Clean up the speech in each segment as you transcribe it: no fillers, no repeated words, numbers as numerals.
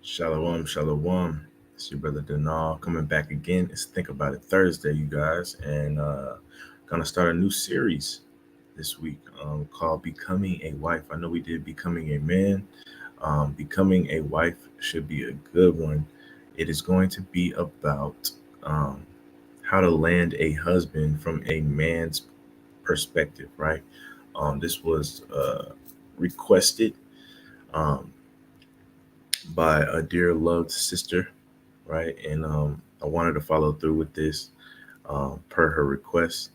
Shalom, shalom. It's your brother Denal coming back again. It's Think About It Thursday, you guys, and gonna start a new series this week called "Becoming a Wife." I know we did "Becoming a Man." Becoming a wife should be a good one. It is going to be about um, how to land a husband from a man's perspective, right? This was requested um, by a dear loved sister, right? And I wanted to follow through with this per her request.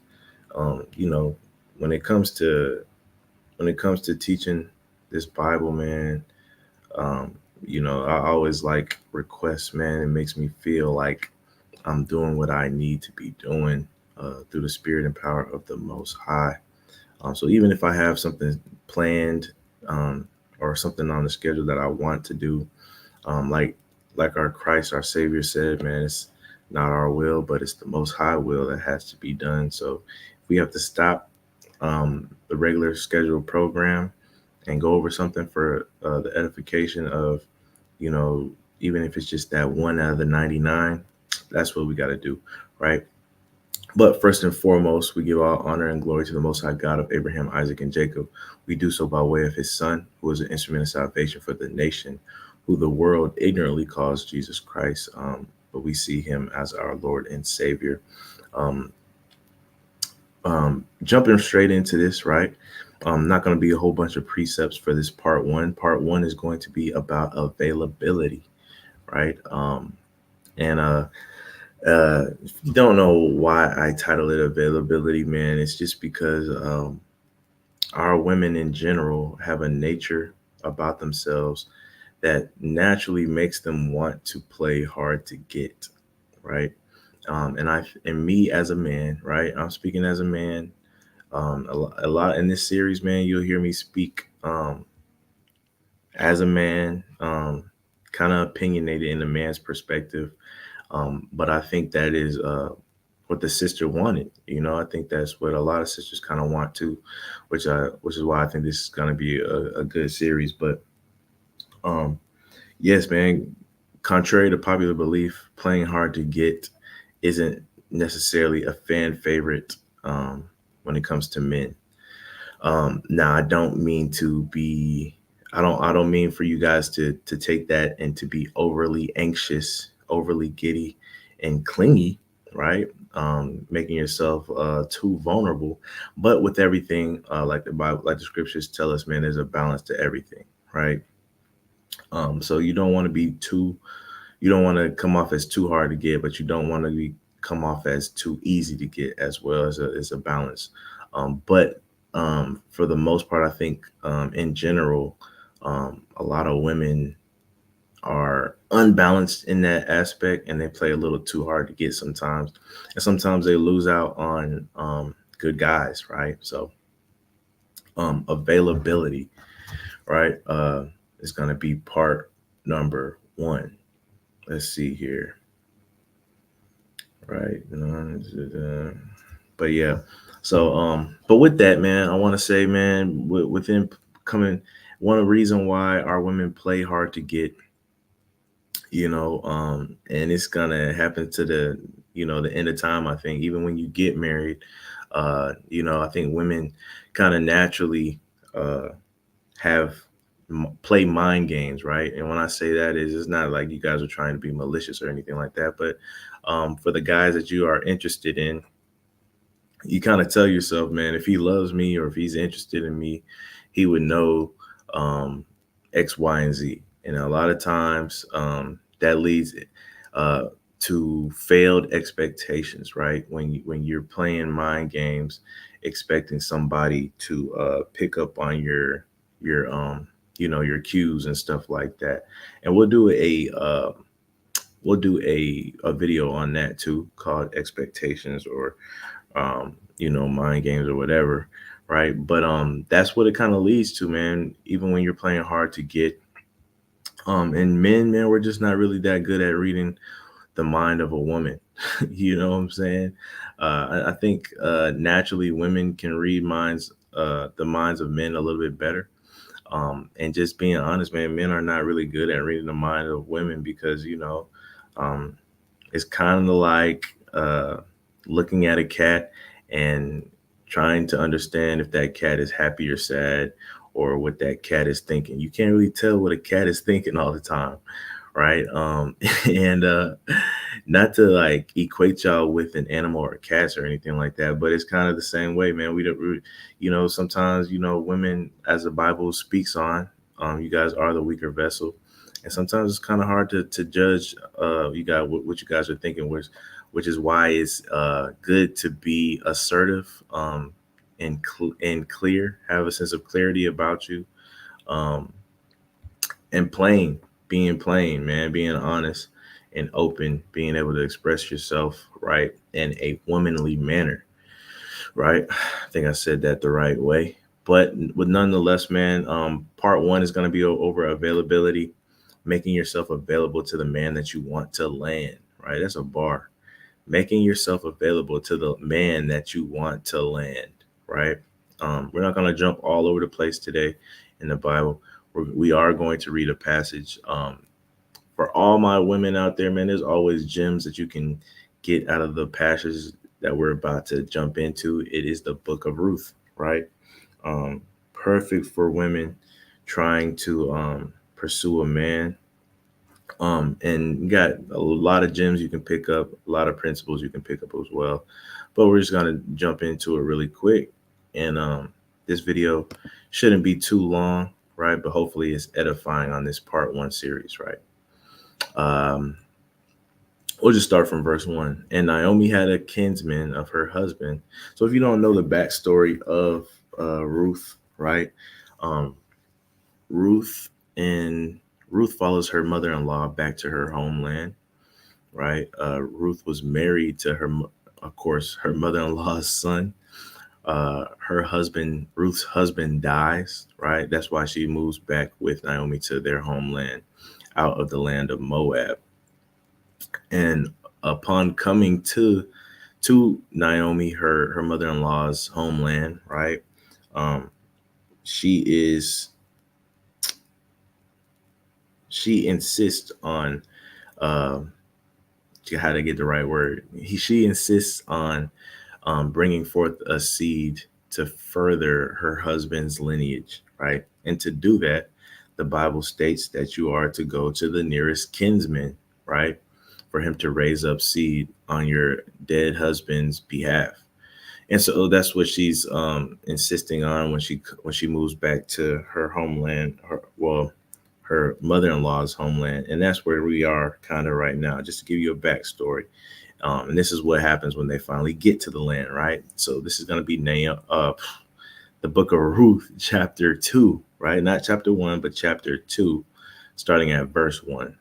You know, when it comes to teaching this Bible, man, um, I always like requests, man. It makes me feel like I'm doing what I need to be doing through the spirit and power of the Most High. So even if I have something planned um, or something on the schedule that I want to do, um, like our Christ, our Savior said, man, it's not our will, but it's the Most High will that has to be done. So if we have to stop the regular scheduled program and go over something for the edification of, you know, even if it's just that one out of the 99, that's what we got to do, right? But first and foremost, we give all honor and glory to the Most High God of Abraham, Isaac, and Jacob. We do so by way of his Son, who is an instrument of salvation for the nation, who the world ignorantly calls Jesus Christ, but we see him as our Lord and Savior. Um, Jumping straight into this, right? Not going to be a whole bunch of precepts for this part one. Part one is going to be about availability, right? And If you don't know why I title it availability, man, it's just because our women in general have a nature about themselves that naturally makes them want to play hard to get, right? And me as a man, right? I'm speaking as a man. A lot in this series, man, you'll hear me speak as a man, kind of opinionated in a man's perspective. But I think that is what the sister wanted. I think that's what a lot of sisters kind of want too, which is why I think this is gonna be a good series. But um, yes, man. Contrary to popular belief, playing hard to get isn't necessarily a fan favorite when it comes to men. Now, I don't mean to be. I don't mean for you guys to take that and to be overly anxious, overly giddy, and clingy, right? Making yourself too vulnerable. But with everything, like the Bible, like the scriptures tell us, man, there's a balance to everything, right? So you don't want to be too. You don't want to come off as too hard to get, but you don't want to come off as too easy to get as well as a balance. But for the most part, I think in general, a lot of women are unbalanced in that aspect, and they play a little too hard to get sometimes, and sometimes they lose out on good guys, right? So availability, right, is going to be part number one. Let's see here, right? But yeah, so but with that, man, I want to say, man, within coming, one reason why our women play hard to get, and it's gonna happen to the end of time. I think even when you get married, I think women kind of naturally uh have play mind games, right? And when I say that, is it's not like you guys are trying to be malicious or anything like that, but for the guys that you are interested in, you kind of tell yourself, man, if he loves me or if he's interested in me, he would know um, X, Y, and Z. And a lot of times that leads uh, to failed expectations, right? When you're playing mind games, expecting somebody to pick up on your cues and stuff like that. And we'll do a video on that too, called expectations, or mind games or whatever, right? But that's what it kind of leads to, man. Even when you're playing hard to get, and men, man, we're just not really that good at reading the mind of a woman. You know what I'm saying? I think naturally women can read the minds of men a little bit better. And just being honest, man, men are not really good at reading the mind of women because, um, it's kind of like looking at a cat and trying to understand if that cat is happy or sad or what that cat is thinking. You can't really tell what a cat is thinking all the time, right? And not to like equate y'all with an animal or cats or anything like that, but it's kind of the same way, man. Sometimes women, as the Bible speaks on, you guys are the weaker vessel, and sometimes it's kind of hard to judge you guys what you guys are thinking, which is why it's good to be assertive, and clear, have a sense of clarity about you, um, and plain, being plain, man, being honest and open, being able to express yourself right in a womanly manner, right? I think I said that the right way. But nonetheless, man, part one is going to be over availability, making yourself available to the man that you want to land, right? That's a bar. Making yourself available to the man that you want to land, right? We're not going to jump all over the place today in the Bible. We are going to read a passage. For all my women out there, man, there's always gems that you can get out of the passages that we're about to jump into. It is the book of Ruth, right? Um, Perfect for women trying to pursue a man. And you got a lot of gems you can pick up, a lot of principles you can pick up as well. But we're just gonna jump into it really quick. And this video shouldn't be too long, right? But hopefully it's edifying on this part one series, right? Um, we'll just start from verse one. And Naomi had a kinsman of her husband. So if you don't know the backstory of Ruth, right? Um, Ruth and Ruth follows her mother-in-law back to her homeland, right? Ruth was married to of course, her mother-in-law's son. Ruth's husband dies, right? That's why she moves back with Naomi to their homeland, out of the land of Moab. And upon coming to Naomi, her mother-in-law's homeland, right? Um, she is she insists on uh, how to get the right word. She insists on bringing forth a seed to further her husband's lineage, right? And to do that, the Bible states that you are to go to the nearest kinsman, right, for him to raise up seed on your dead husband's behalf. And so that's what she's insisting on when she moves back to her homeland, her mother-in-law's homeland, and that's where we are kind of right now. Just to give you a backstory, and this is what happens when they finally get to the land, right? So this is going to be the book of Ruth, chapter 2, right? Not chapter 1, but chapter 2, starting at verse 1.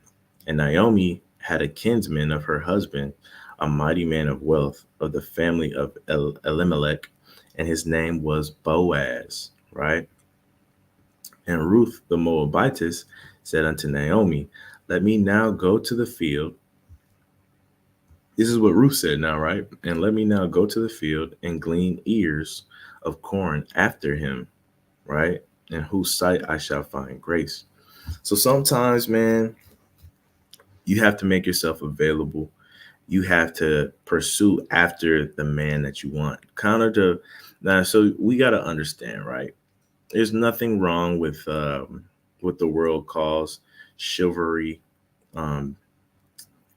And Naomi had a kinsman of her husband, a mighty man of wealth of the family of Elimelech, and his name was Boaz, right? And Ruth the Moabitess said unto Naomi, let me now go to the field. This is what Ruth said now, right? And let me now go to the field and glean ears of corn after him, right? In whose sight I shall find grace. So sometimes, man, you have to make yourself available. You have to pursue after the man that you want. Counter to now, so we got to understand, right? There's nothing wrong with what the world calls chivalry. Um,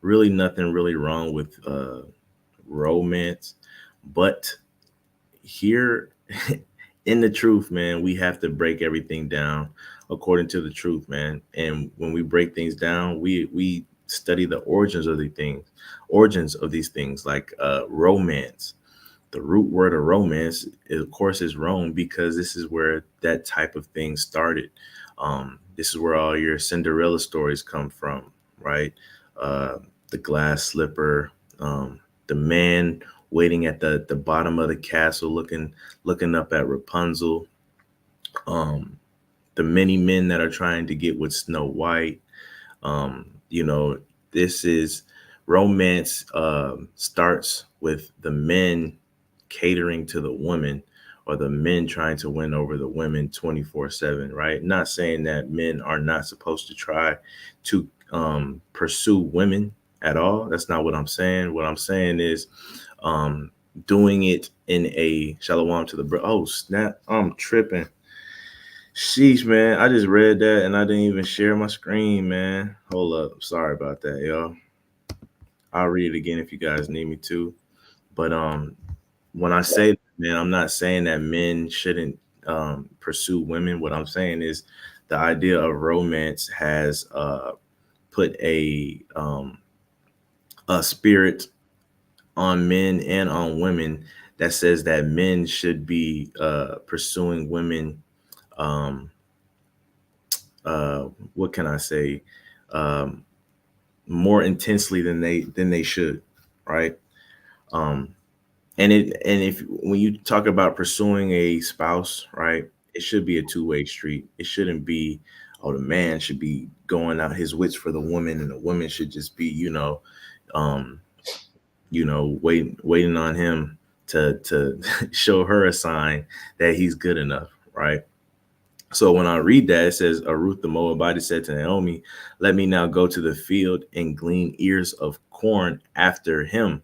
Really, nothing really wrong with romance, but here in the truth, man, we have to break everything down according to the truth, man. And when we break things down, we study the origins of these things, like romance. The root word of romance, of course, is Rome, because this is where that type of thing started. This is where all your Cinderella stories come from, right? Uh, the glass slipper, the man waiting at the bottom of the castle, looking up at Rapunzel, um, the many men that are trying to get with Snow White. You know, this is romance starts with the men catering to the woman, or the men trying to win over the women 24/7, right? Not saying that men are not supposed to try to pursue women at all. That's not what I'm saying. What I'm saying is um, doing it in a shalom to the bro. Oh snap! I'm tripping. Sheesh, man. I just read that and I didn't even share my screen, man. Hold up. Sorry about that, y'all. I'll read it again if you guys need me to. But when I say that, man, I'm not saying that men shouldn't pursue women. What I'm saying is the idea of romance has put a spirit on men and on women that says that men should be pursuing women. Um, what can I say? Um, More intensely than they should, right? Um, and if when you talk about pursuing a spouse, right, it should be a two-way street. It shouldn't be, oh, the man should be going out his wits for the woman, and the woman should just be, um, waiting on him to show her a sign that he's good enough, right? So when I read that, it says, Ruth the Moabite said to Naomi, "Let me now go to the field and glean ears of corn after him."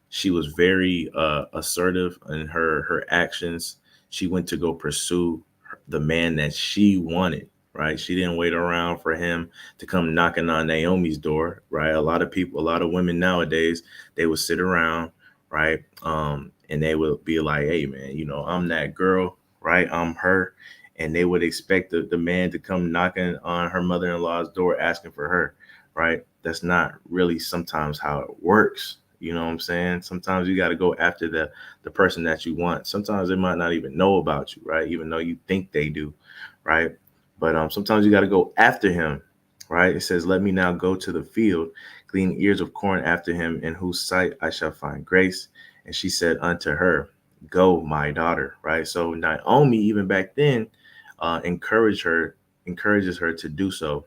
She was very assertive in her actions. She went to go pursue the man that she wanted. Right, she didn't wait around for him to come knocking on Naomi's door. Right, a lot of people, a lot of women nowadays, they would sit around, right, and they would be like, "Hey, man, I'm that girl, right? I'm her," and they would expect the man to come knocking on her mother-in-law's door asking for her. Right, that's not really sometimes how it works. You know what I'm saying? Sometimes you got to go after the person that you want. Sometimes they might not even know about you, right? Even though you think they do, right? But sometimes you got to go after him, right? It says, "Let me now go to the field, glean ears of corn after him, in whose sight I shall find grace." And she said unto her, "Go, my daughter," right? So Naomi, even back then, encourages her to do so.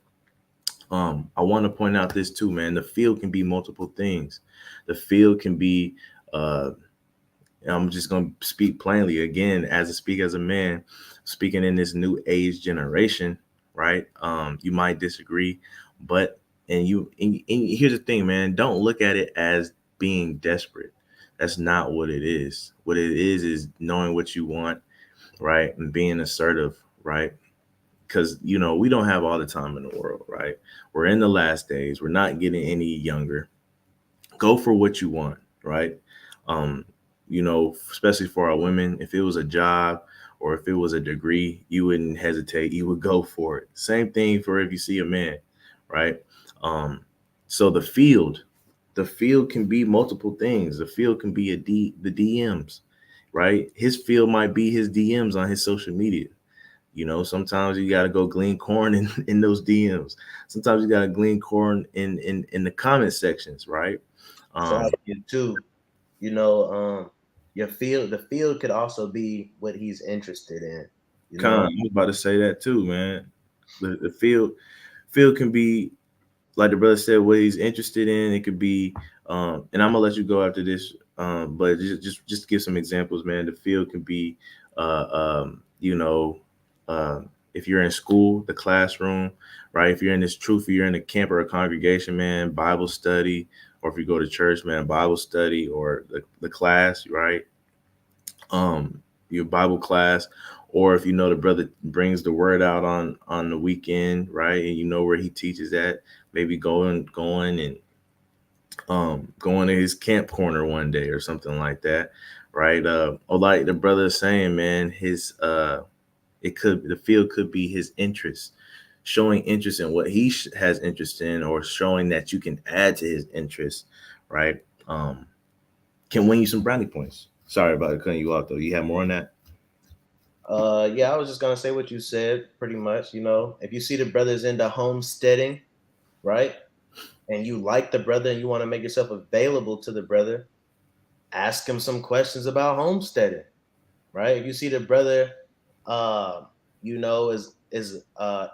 I want to point out this too, man. The field can be multiple things. The field can be, uh, I'm just going to speak plainly again, as a man, speaking in this new age generation, right? You might disagree, but and here's the thing, man. Don't look at it as being desperate. That's not what it is. What it is knowing what you want, right, and being assertive, right? Because we don't have all the time in the world, right? We're in the last days. We're not getting any younger. Go for what you want, right? um Especially for our women, if it was a job or if it was a degree, you wouldn't hesitate, you would go for it. Same thing for if you see a man, right? um so the field can be multiple things. The field can be the DMs, right? His field might be his DMs on his social media. Sometimes you got to go glean corn in those DMs. Sometimes you got to glean corn in the comment sections, right? So Um, you too, you know, your field, the field could also be what he's interested in. You Con, I know, was about to say that too, man. The field can be, like the brother said, what he's interested in. It could be, and I'm gonna let you go after this. But just to give some examples, man. The field can be, uh, uh, if you're in school, the classroom, right? If you're in this truth, if you're in a camp or a congregation, man, Bible study, or if you go to church, man, Bible study, or the class, right? Your Bible class, or if the brother brings the word out on the weekend, right, and you know where he teaches at, maybe going to his camp corner one day or something like that, right? Or like the brother is saying, man, his the field could be his interest, showing interest in what he has interest in, or showing that you can add to his interest, right? Can win you some brownie points. Sorry about cutting you off though. You have more on that? yeah, I was just gonna say what you said, pretty much. You know, if you see the brothers into homesteading, right, and you like the brother and you want to make yourself available to the brother, ask him some questions about homesteading, right? If you see the brother, uh, is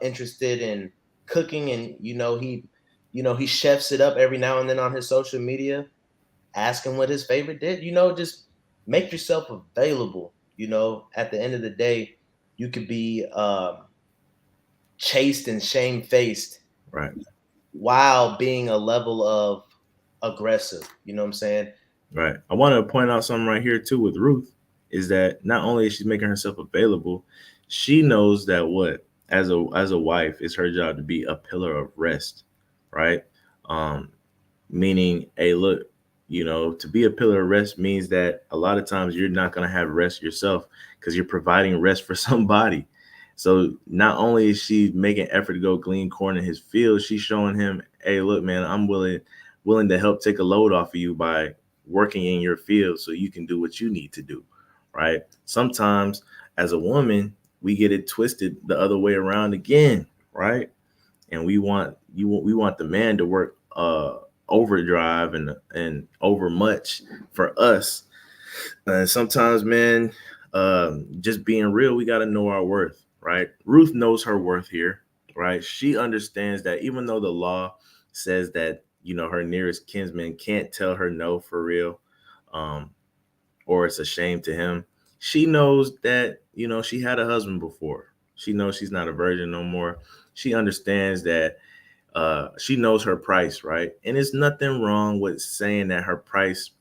interested in cooking, and he chefs it up every now and then on his social media, ask him what his favorite did. Just make yourself available. You know, at the end of the day, you could be chased and shamefaced Right. while being a level of aggressive. You know what I'm saying? Right. I want to point out something right here too with Ruth is that not only is she making herself available, she knows that what as a wife, it's her job to be a pillar of rest, right? Um, Meaning, hey, look, to be a pillar of rest means that a lot of times you're not gonna have rest yourself because you're providing rest for somebody. So not only is she making effort to go glean corn in his field, she's showing him, hey, look, man, I'm willing to help take a load off of you by working in your field so you can do what you need to do. Right. Sometimes as a woman, we get it twisted the other way around again, right? And we want the man to work overdrive and over much for us. And sometimes, man, just being real, we got to know our worth, right? Ruth knows her worth here, right? She understands that even though the law says that her nearest kinsman can't tell her no for real, um, or it's a shame to him. She knows that, she had a husband before. She knows she's not a virgin no more. She understands that she knows her price, right? And it's nothing wrong with saying that her price,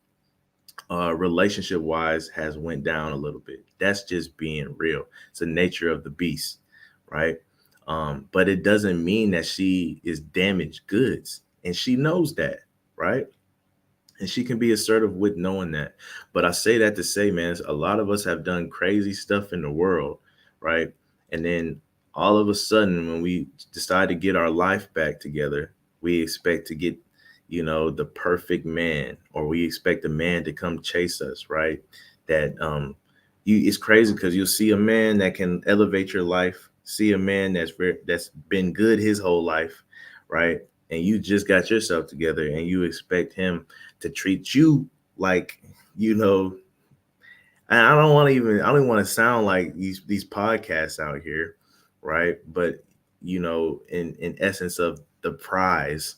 relationship wise, has went down a little bit. That's just being real. It's the nature of the beast, right? But it doesn't mean that she is damaged goods, and she knows that, right? And she can be assertive with knowing that. But I say that to say, man, a lot of us have done crazy stuff in the world, right? And then all of a sudden, when we decide to get our life back together, we expect to get, the perfect man, or we expect a man to come chase us, right? That it's crazy because you'll see a man that can elevate your life, see a man that's been good his whole life, right? And you just got yourself together, and you expect him to treat you like, you know, and I don't want to sound like these podcasts out here, right? But in essence of the prize,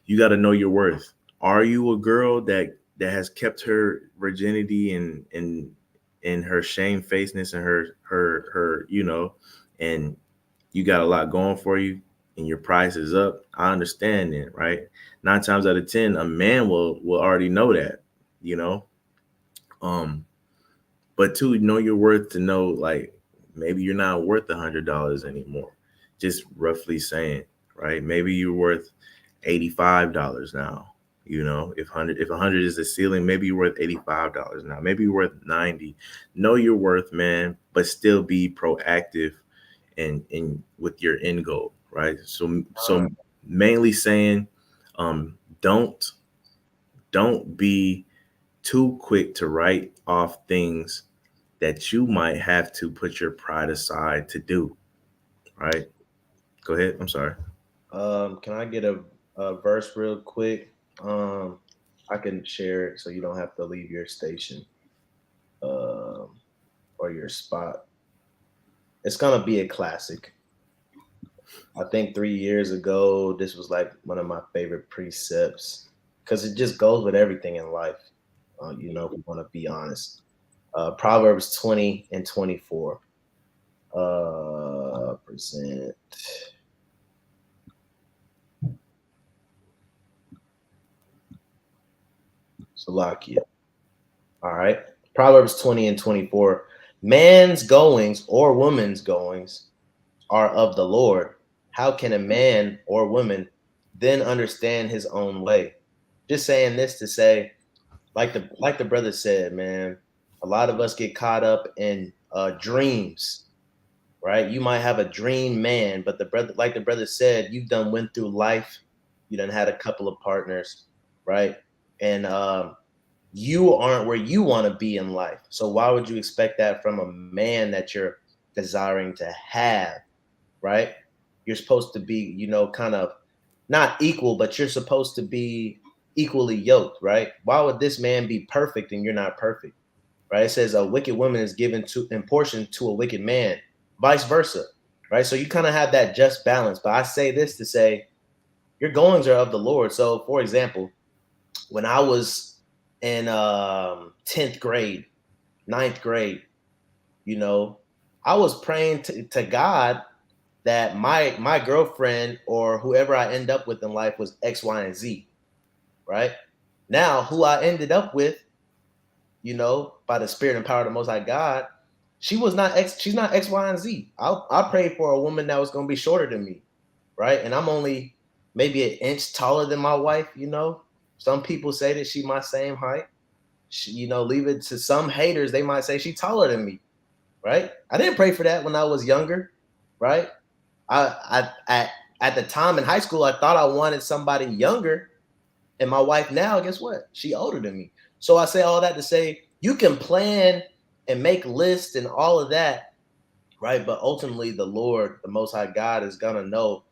you got to know your worth. Are you a girl that has kept her virginity and her shamefacedness and her and you got a lot going for you and your price is up? I understand it, right? 9 times out of 10, a man will already know that, you know. Um, but to know your worth, to know like maybe you're not worth $100 anymore. Just roughly saying, right? Maybe you're worth $85 now. If 100 is the ceiling, maybe you're worth $85 now. Maybe you're worth 90. Know your worth, man, but still be proactive and in with your end goal, right? So mainly saying, um, don't don't be too quick to write off things that you might have to put your pride aside to do, right? Go ahead. I'm sorry. Can I get a verse real quick? I can share it so you don't have to leave your station um, or your spot. It's gonna be a classic. I think 3 years ago, this was like one of my favorite precepts because it just goes with everything in life. If we want to be honest. Proverbs 20 and 24. Present. Salakia. All right. Proverbs 20 and 24. Man's goings or woman's goings are of the Lord. How can a man or woman then understand his own way? Just saying this to say, like the brother said, man, a lot of us get caught up in dreams, right? You might have a dream man, but the brother said, you've done went through life, you done had a couple of partners, right? And you aren't where you want to be in life. So why would you expect that from a man that you're desiring to have, right? You're supposed to be, kind of not equal, but you're supposed to be equally yoked, right? Why would this man be perfect and you're not perfect? Right? It says a wicked woman is given to in portion to a wicked man, vice versa, right? So you kind of have that just balance. But I say this to say your goings are of the Lord. So, for example, when I was in 10th grade, ninth grade, you know, I was praying to God that my girlfriend or whoever I end up with in life was X, Y, and Z, right? Now, who I ended up with, by the spirit and power of the Most High God, she's not X, Y, and Z. I prayed for a woman that was going to be shorter than me, right? And I'm only maybe an inch taller than my wife. Some people say that she my same height. Leave it to some haters. They might say she taller than me, right? I didn't pray for that when I was younger, right? At the time in high school, I thought I wanted somebody younger, and my wife now, guess what? She older than me. So I say all that to say you can plan and make lists and all of that, right? But ultimately, the Lord, the Most High God, is gonna know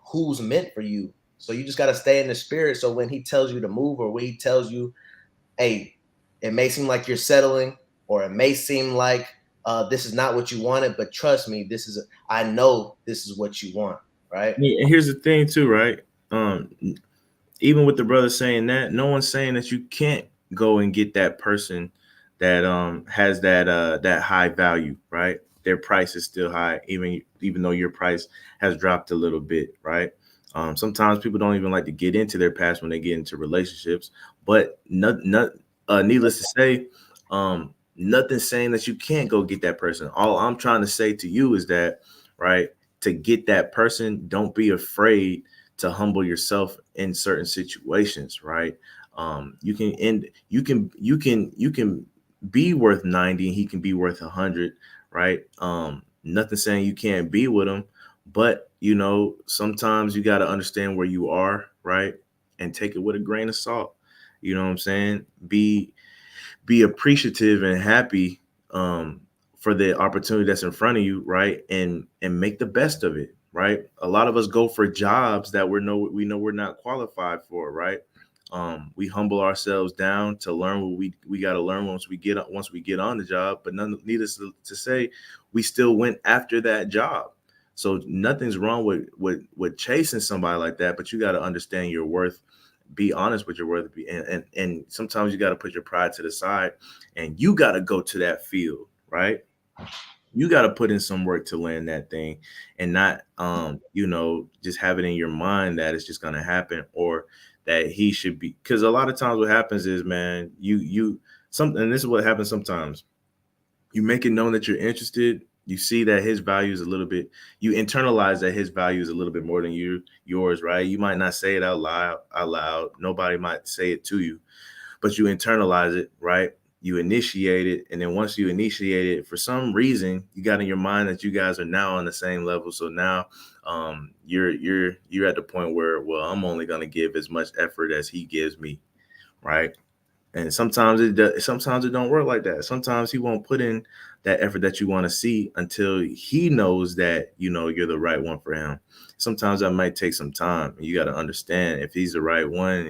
who's meant for you. So you just gotta stay in the spirit. So when He tells you to move, or when He tells you, hey, it may seem like you're settling, or it may seem like this is not what you wanted, but trust me, I know this is what you want, right? Yeah, and here's the thing too, right? Even with the brother saying that, no one's saying that you can't go and get that person that has that high value, right? Their price is still high, even though your price has dropped a little bit, right? Sometimes people don't even like to get into their past when they get into relationships, but needless to say, nothing's saying that you can't go get that person. All I'm trying to say to you is that, right, to get that person, don't be afraid to humble yourself in certain situations, right? You can be worth 90 and he can be worth 100, right? Nothing saying you can't be with him, but sometimes you got to understand where you are, right? And take it with a grain of salt. You know what I'm saying? Be appreciative and happy for the opportunity that's in front of you, right? And make the best of it, right? A lot of us go for jobs that we know we're not qualified for, right? We humble ourselves down to learn what we got to learn once we get on the job. But needless to say, we still went after that job. So nothing's wrong with chasing somebody like that, but you got to understand your worth. Be honest with your worth, and sometimes you got to put your pride to the side, and you got to go to that field, right? You got to put in some work to land that thing, and not just have it in your mind that it's just going to happen, or that he should be. Because a lot of times what happens is, man, something, and this is what happens sometimes. You make it known that you're interested. You see that his value is a little bit, you internalize that his value is a little bit more than yours, right? You might not say it out loud. Nobody might say it to you, but you internalize it, right? You initiate it. And then once you initiate it, for some reason, you got in your mind that you guys are now on the same level. So now you're at the point where, well, I'm only going to give as much effort as he gives me, right? And sometimes it don't work like that. Sometimes he won't put in that effort that you want to see until he knows that you're the right one for him. Sometimes that might take some time. You got to understand, if he's the right one,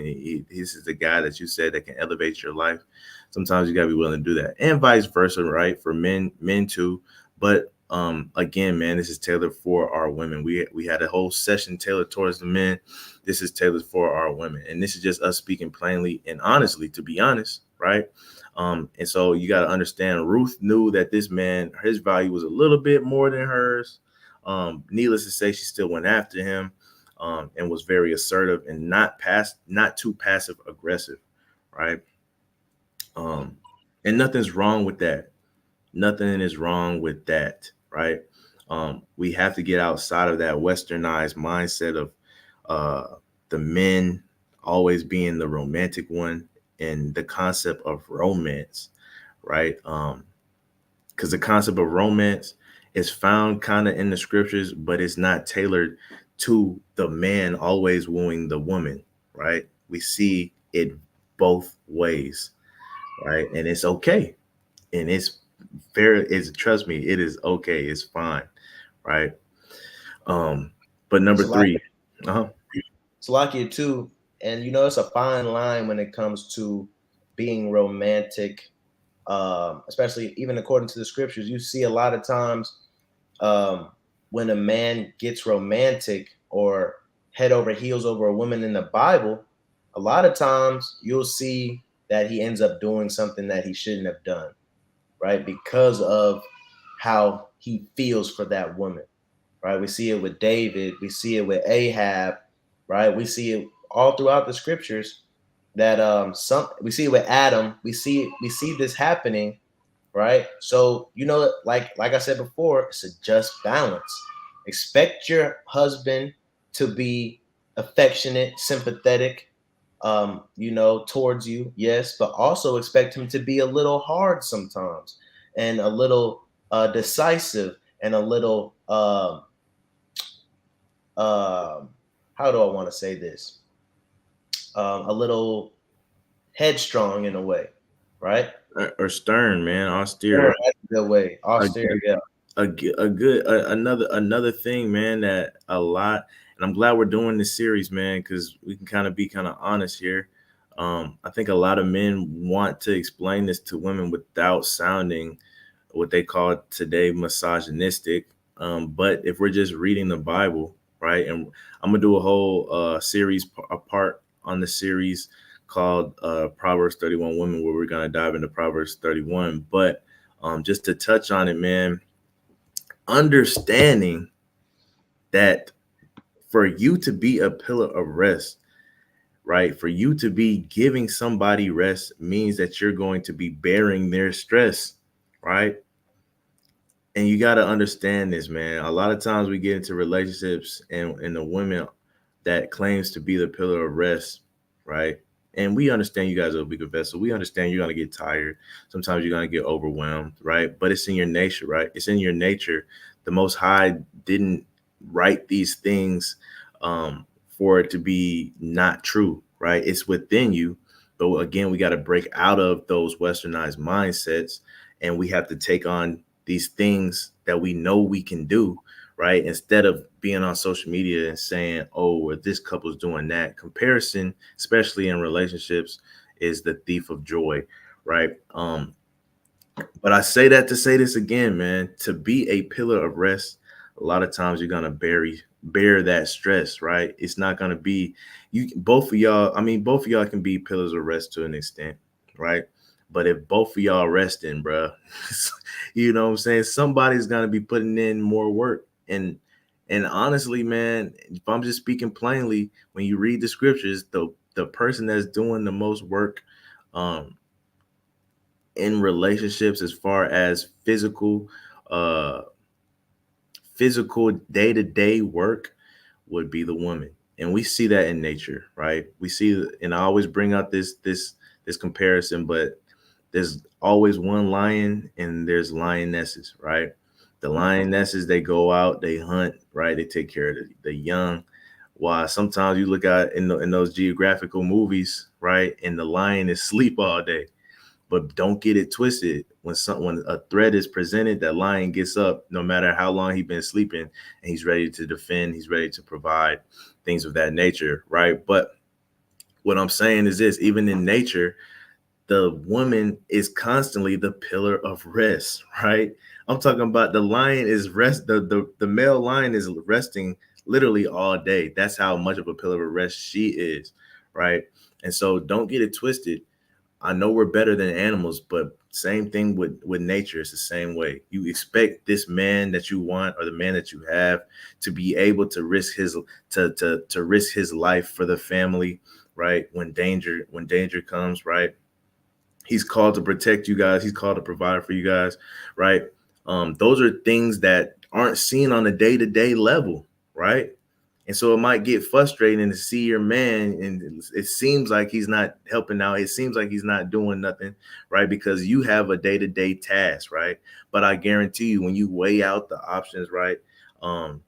this is the guy that you said that can elevate your life. Sometimes you got to be willing to do that, and vice versa, right? For men too. But again, man, this is tailored for our women. We had a whole session tailored towards the men. This is tailored for our women, and this is just us speaking plainly and honestly, to be honest, right? And so you got to understand, Ruth knew that this man, his value was a little bit more than hers. Needless to say, she still went after him, and was very assertive and not too passive aggressive, right? And nothing's wrong with that. Nothing is wrong with that, right? We have to get outside of that westernized mindset of the men always being the romantic one, and the concept of romance, right? Because the concept of romance is found kind of in the scriptures, but it's not tailored to the man always wooing the woman, right? We see it both ways, right? And it's okay. And it's trust me, it is okay. It's fine, right? But number three, Salakia too, and it's a fine line when it comes to being romantic, especially even according to the scriptures. You see a lot of times when a man gets romantic or head over heels over a woman in the Bible, a lot of times you'll see that he ends up doing something that he shouldn't have done, right? Because of how he feels for that woman, right? We see it with David, we see it with Ahab, right? We see it all throughout the scriptures that some we see it with Adam, we see this happening, right? So, like I said before, it's a just balance. Expect your husband to be affectionate, sympathetic, towards you, yes, but also expect him to be a little hard sometimes, and a little decisive, and a little um how do I want to say this? A little headstrong in a way, right? Or stern, man, austere, Sure, right? that's a good way. Austere, yeah. Another thing, man, that a lot, and I'm glad we're doing this series, man, because we can kind of be kind of honest here. I think a lot of men want to explain this to women without sounding what they call today misogynistic. But if we're just reading the Bible, right, and I'm gonna do a whole series, a part on the series called Proverbs 31 Women, where we're gonna dive into Proverbs 31. But just to touch on it, man, understanding that for you to be a pillar of rest, right? For you to be giving somebody rest means that you're going to be bearing their stress, right? And you got to understand this, man. A lot of times we get into relationships and the women that claims to be the pillar of rest, right? And we understand you guys are a bigger vessel. We understand you're gonna get tired. Sometimes you're gonna get overwhelmed, right? But it's in your nature, right? It's in your nature. The Most High didn't write these things for it to be not true, right? It's within you. But again, we got to break out of those westernized mindsets, and we have to take on these things that we know we can do, right? Instead of being on social media and saying, oh, well, this couple's doing that. Comparison, especially in relationships, is the thief of joy, right? But I say that to say this again, man. To be a pillar of rest, a lot of times you're gonna bear that stress, right? It's not gonna be you both of y'all. I mean, both of y'all can be pillars of rest to an extent, right? But if both of y'all resting, bro, you know what I'm saying? Somebody's gonna be putting in more work. And honestly, man, if I'm just speaking plainly, when you read the scriptures, the person that's doing the most work, um, in relationships as far as uh physical day-to-day work would be the woman. And we see that in nature, right? We see, and I always bring out this comparison, but there's always one lion and there's lionesses, right? The lionesses, they go out, they hunt, right? They take care of the young. While sometimes you look at in those geographical movies, right? And the lion is sleep all day. But don't get it twisted. When a threat is presented, that lion gets up, no matter how long he's been sleeping, and he's ready to defend. He's ready to provide things of that nature, right? But what I'm saying is this: even in nature, the woman is constantly the pillar of rest, right? I'm talking about the lion is rest. The male lion is resting literally all day. That's how much of a pillar of rest she is, right? And so don't get it twisted. I know we're better than animals, but same thing with nature. It's the same way. You expect this man that you want, or the man that you have, to be able to risk his to risk his life for the family, right? When danger comes, right? He's called to protect you guys. He's called to provide for you guys, right? Those are things that aren't seen on a day-to-day level, right? And so it might get frustrating to see your man, and it seems like he's not helping out. It seems like he's not doing nothing, right? Because you have a day-to-day task, right? But I guarantee you, when you weigh out the options, right, um,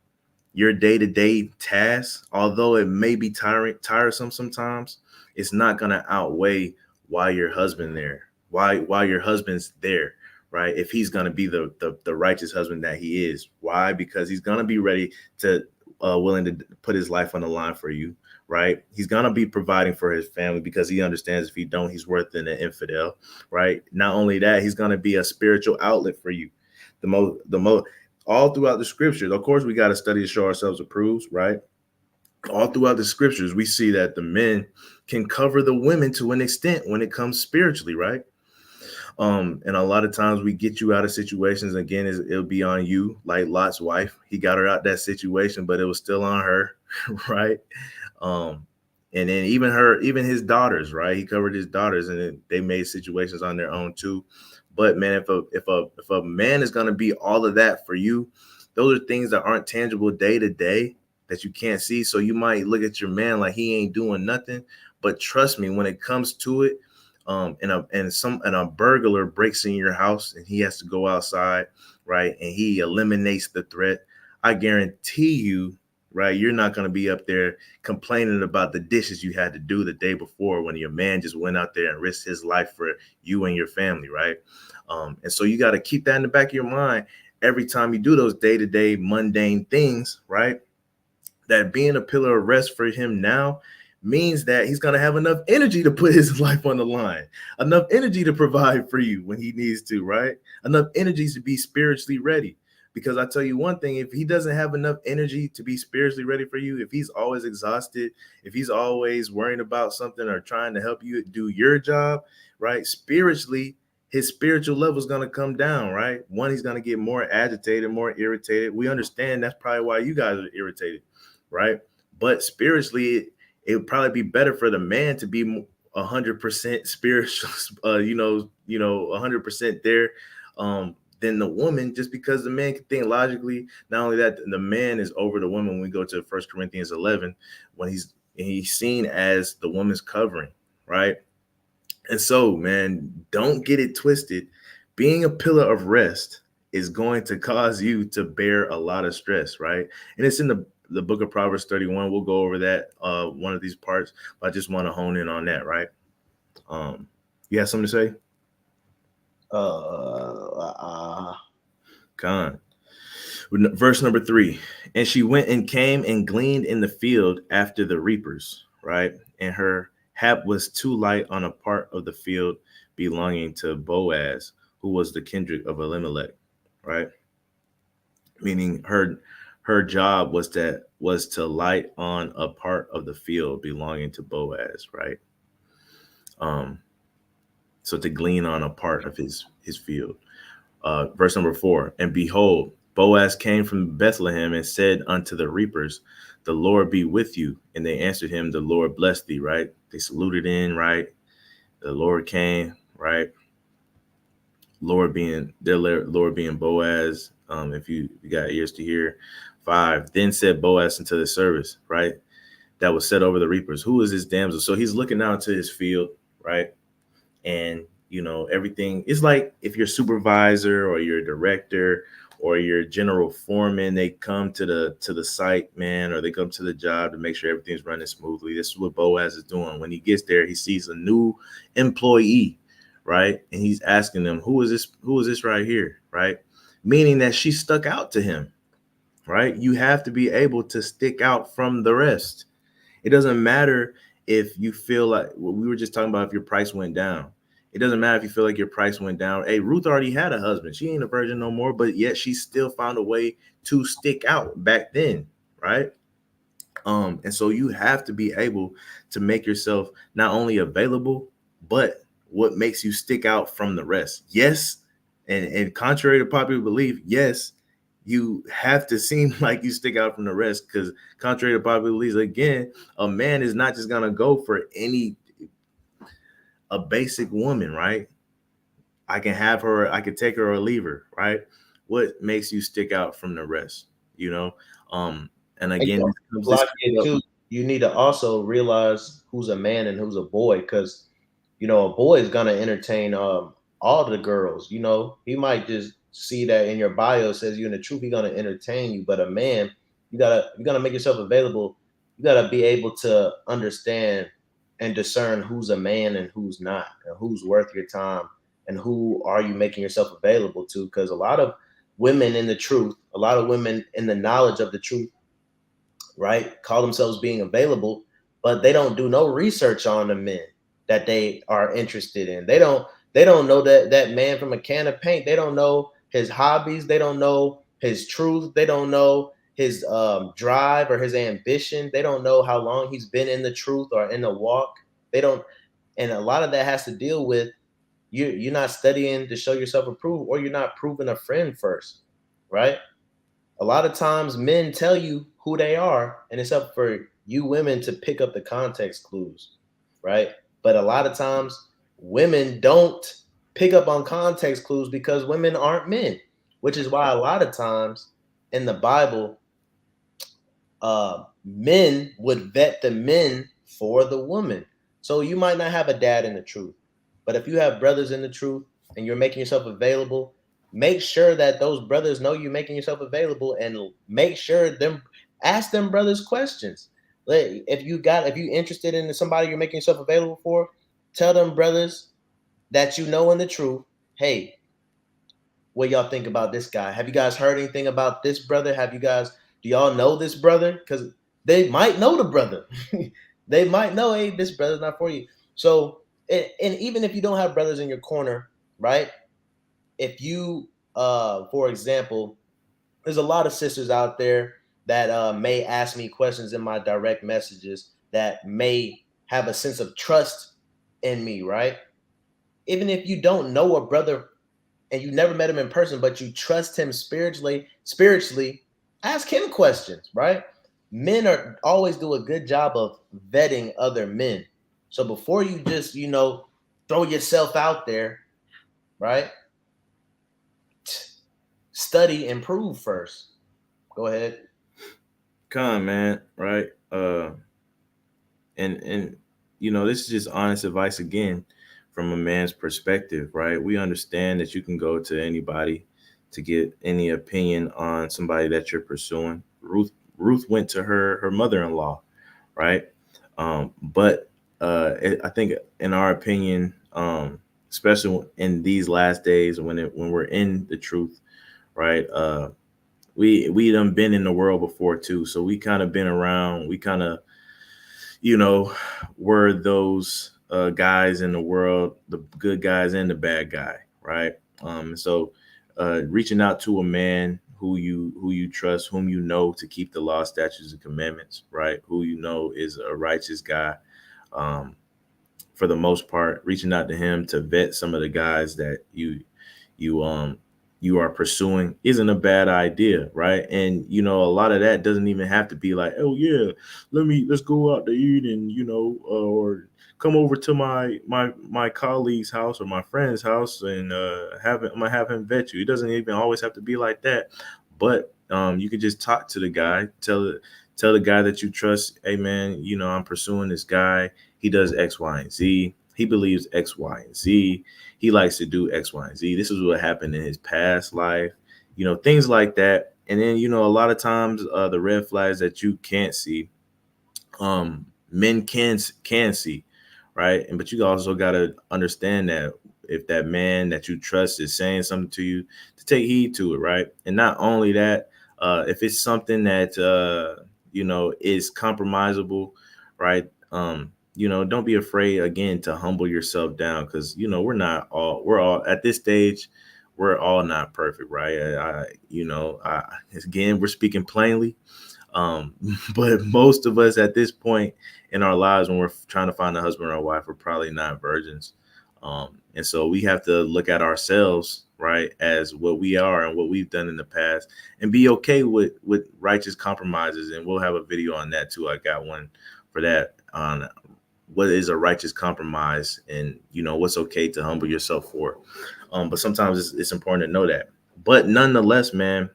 your day-to-day tasks, although it may be tiresome sometimes, it's not gonna outweigh why your husband there, why your husband's there, right? If he's gonna be the righteous husband that he is. Why? Because he's gonna be ready to willing to put his life on the line for you, right? He's gonna be providing for his family because he understands if he don't, he's worse than an infidel, right? Not only that, he's gonna be a spiritual outlet for you. The most all throughout the scriptures. Of course, we got to study to show ourselves approved, right? All throughout the scriptures, we see that the men can cover the women to an extent when it comes spiritually, right? And a lot of times we get you out of situations. Again, it'll be on you, like Lot's wife. He got her out that situation, but it was still on her, right? Um, and then even his daughters, right? He covered his daughters, and they made situations on their own too. But man, if a man is gonna be all of that for you, those are things that aren't tangible day to day that you can't see. So you might look at your man like he ain't doing nothing, but trust me, when it comes to it, and a burglar breaks in your house and he has to go outside, right, and he eliminates the threat, I guarantee you, right, you're not going to be up there complaining about the dishes you had to do the day before when your man just went out there and risked his life for you and your family, right? And so you got to keep that in the back of your mind every time you do those day-to-day mundane things, right? That being a pillar of rest for him now means that he's going to have enough energy to put his life on the line, enough energy to provide for you when he needs to, right? Enough energy to be spiritually ready. Because I tell you one thing, if he doesn't have enough energy to be spiritually ready for you, if he's always exhausted, if he's always worrying about something or trying to help you do your job, right? Spiritually, his spiritual level is going to come down, right? One, he's going to get more agitated, more irritated. We understand that's probably why you guys are irritated, right? But spiritually, it would probably be better for the man to be 100% spiritual, 100% there, than the woman, just because the man can think logically. Not only that, the man is over the woman. When we go to 1 Corinthians 11, when he's seen as the woman's covering, right? And so, man, don't get it twisted. Being a pillar of rest is going to cause you to bear a lot of stress, right? And it's in the book of Proverbs 31. We'll go over that one of these parts, but I just want to hone in on that, right? You have something to say? Con. Verse number 3. And she went and came and gleaned in the field after the reapers, right? And her hap was too light on a part of the field belonging to Boaz, who was the kindred of Elimelech, right? Meaning her job was to light on a part of the field belonging to Boaz, right? So to glean on a part of his field. Verse number 4. And behold, Boaz came from Bethlehem and said unto the reapers, the Lord be with you. And they answered him, the Lord bless thee, right? They saluted in, right? The Lord came, right? Lord being Boaz. If you got ears to hear. 5. Then said Boaz unto the service, right, that was set over the reapers, who is this damsel? So he's looking out to his field, right? And everything is like if your supervisor or your director or your general foreman, they come to the site, man, or they come to the job to make sure everything's running smoothly. This is what Boaz is doing. When he gets there, he sees a new employee, right? And he's asking them, who is this right here, right? Meaning that she stuck out to him, right? You have to be able to stick out from the rest. It doesn't matter if you feel like what we were just talking about, if your price went down. It doesn't matter if you feel like your price went down. Hey, Ruth already had a husband. She ain't a virgin no more, but yet she still found a way to stick out back then, right? And so you have to be able to make yourself not only available, but what makes you stick out from the rest. Yes, and contrary to popular belief, yes, you have to seem like you stick out from the rest, because contrary to popular beliefs, again, a man is not just gonna go for a basic woman, right? I can have her, I can take her or leave her, right? What makes you stick out from the rest, and again, you need to also realize who's a man and who's a boy, because a boy is gonna entertain all the girls. He might just see that in your bio says you in the truth, he's gonna entertain you. But a man, you gotta make yourself available. You gotta be able to understand and discern who's a man and who's not, and who's worth your time, and who are you making yourself available to. Because a lot of women in the truth, a lot of women in the knowledge of the truth, right, call themselves being available, but they don't do no research on the men that they are interested in. They don't know that man from a can of paint. They don't know his hobbies. They don't know his truth. They don't know his drive or his ambition. They don't know how long he's been in the truth or in the walk. They don't, and a lot of that has to deal with You're not studying to show yourself approved, or you're not proving a friend first, right? A lot of times men tell you who they are, and it's up for you women to pick up the context clues, right? But a lot of times women don't pick up on context clues because women aren't men, which is why a lot of times in the Bible, men would vet the men for the woman. So you might not have a dad in the truth, but if you have brothers in the truth and you're making yourself available, make sure that those brothers know you're making yourself available, and make sure them ask them brothers questions. If you interested in somebody you're making yourself available for, tell them brothers that you know in the truth, hey, what y'all think about this guy? Have you guys heard anything about this brother? Do y'all know this brother? Because they might know the brother. They might know, hey, this brother's not for you. So, and even if you don't have brothers in your corner, right? If you, for example, there's a lot of sisters out there that may ask me questions in my direct messages that may have a sense of trust in me, right? Even if you don't know a brother and you never met him in person, but you trust him spiritually, ask him questions, right? Men are always do a good job of vetting other men. So before you just, throw yourself out there, right? Study and prove first. Go ahead. Come, man, right? And this is just honest advice again from a man's perspective, right? We understand that you can go to anybody to get any opinion on somebody that you're pursuing. Ruth went to her mother-in-law, right? But I think, in our opinion, especially in these last days when we're in the truth, right? We done been in the world before too, so we kind of been around. We kind of, you know, were those guys in the world, the good guys and the bad guy, right? So reaching out to a man who you trust, whom you know to keep the law, statutes, and commandments, right? Who you know is a righteous guy. Um, for the most part, reaching out to him to vet some of the guys that you you are pursuing isn't a bad idea, right? And a lot of that doesn't even have to be like, oh yeah, let's go out to eat, and or come over to my colleague's house or my friend's house, and I'm gonna have him vet you. It doesn't even always have to be like that, but you could just talk to the guy, tell the guy that you trust, hey man, I'm pursuing this guy. He does X, Y, and Z. He believes X, Y, and Z. He likes to do X, Y, and Z. This is what happened in his past life, things like that. And then, a lot of times, the red flags that you can't see, men can see, right? And but you also got to understand that if that man that you trust is saying something to you, to take heed to it, right? And not only that, if it's something that is compromisable, right? Don't be afraid again to humble yourself down, because we're all at this stage, we're all not perfect, right? Again, we're speaking plainly, um, but most of us at this point in our lives, when we're trying to find a husband or a wife, we're probably not virgins. And so we have to look at ourselves, right, as what we are and what we've done in the past, and be okay with righteous compromises. And we'll have a video on that too. I got one for that, on what is a righteous compromise, and what's okay to humble yourself for. But sometimes it's important to know that. But nonetheless, man,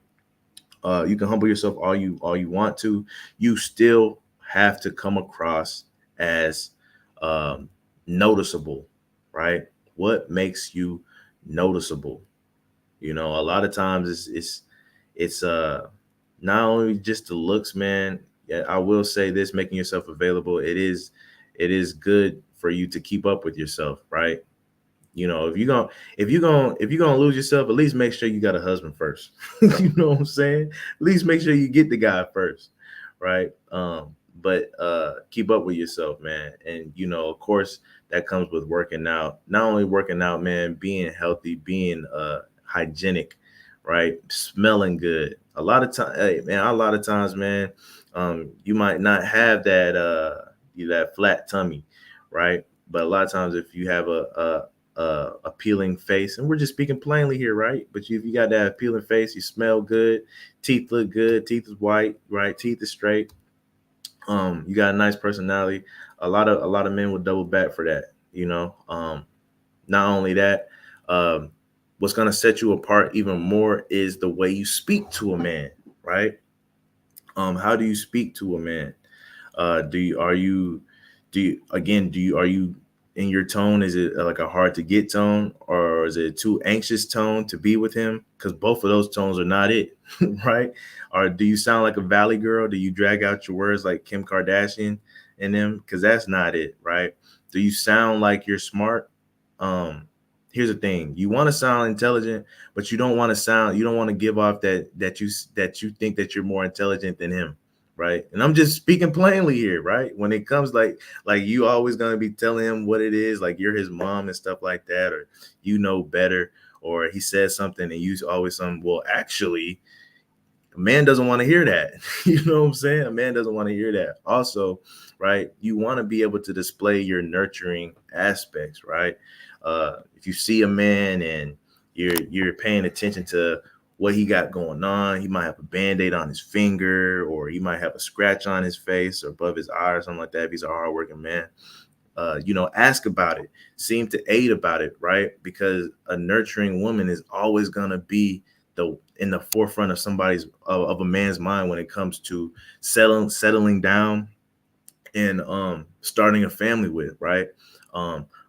you can humble yourself all you want to. You still have to come across as um, noticeable, right? What makes you noticeable? A lot of times it's not only just the looks, man. Yeah, I will say this: making yourself available. It is good for you to keep up with yourself, right? If you're gonna lose yourself, at least make sure you got a husband first. You know what I'm saying? At least make sure you get the guy first, right? But keep up with yourself, man. And of course, that comes with working out. Not only working out, man, being healthy, being hygienic, right? Smelling good. Hey, man, a lot of times, man, you might not have that flat tummy, right? But a lot of times, if you have appealing face, and we're just speaking plainly here, right? But if you got that appealing face, you smell good, teeth look good, teeth is white, right? Teeth is straight. You got a nice personality. A lot of men will double back for that. Not only that, um, what's gonna set you apart even more is the way you speak to a man, right? How do you speak to a man? Do you are you do you again do you are you in your tone? Is it like a hard to get tone, or is it too anxious tone to be with him? Because both of those tones are not it, right? Or do you sound like a valley girl? Do you drag out your words like Kim Kardashian and them? Because that's not it, right? Do you sound like you're smart? Um, Here's the thing: you want to sound intelligent, but you don't want to give off that you think that you're more intelligent than him, right? And I'm just speaking plainly here, right? When it comes like you always gonna be telling him what it is, like you're his mom and stuff like that, or you know better, or he says something and you always some well, actually, a man doesn't want to hear that. You know what I'm saying? A man doesn't want to hear that. Also, right? You want to be able to display your nurturing aspects, right? If you see a man and you're paying attention to what he got going on, he might have a band-aid on his finger, or he might have a scratch on his face or above his eye or something like that if he's a hardworking man. Ask about it, seem to aid about it, right? Because a nurturing woman is always gonna be the in the forefront of of a man's mind when it comes to settling down and starting a family with, right?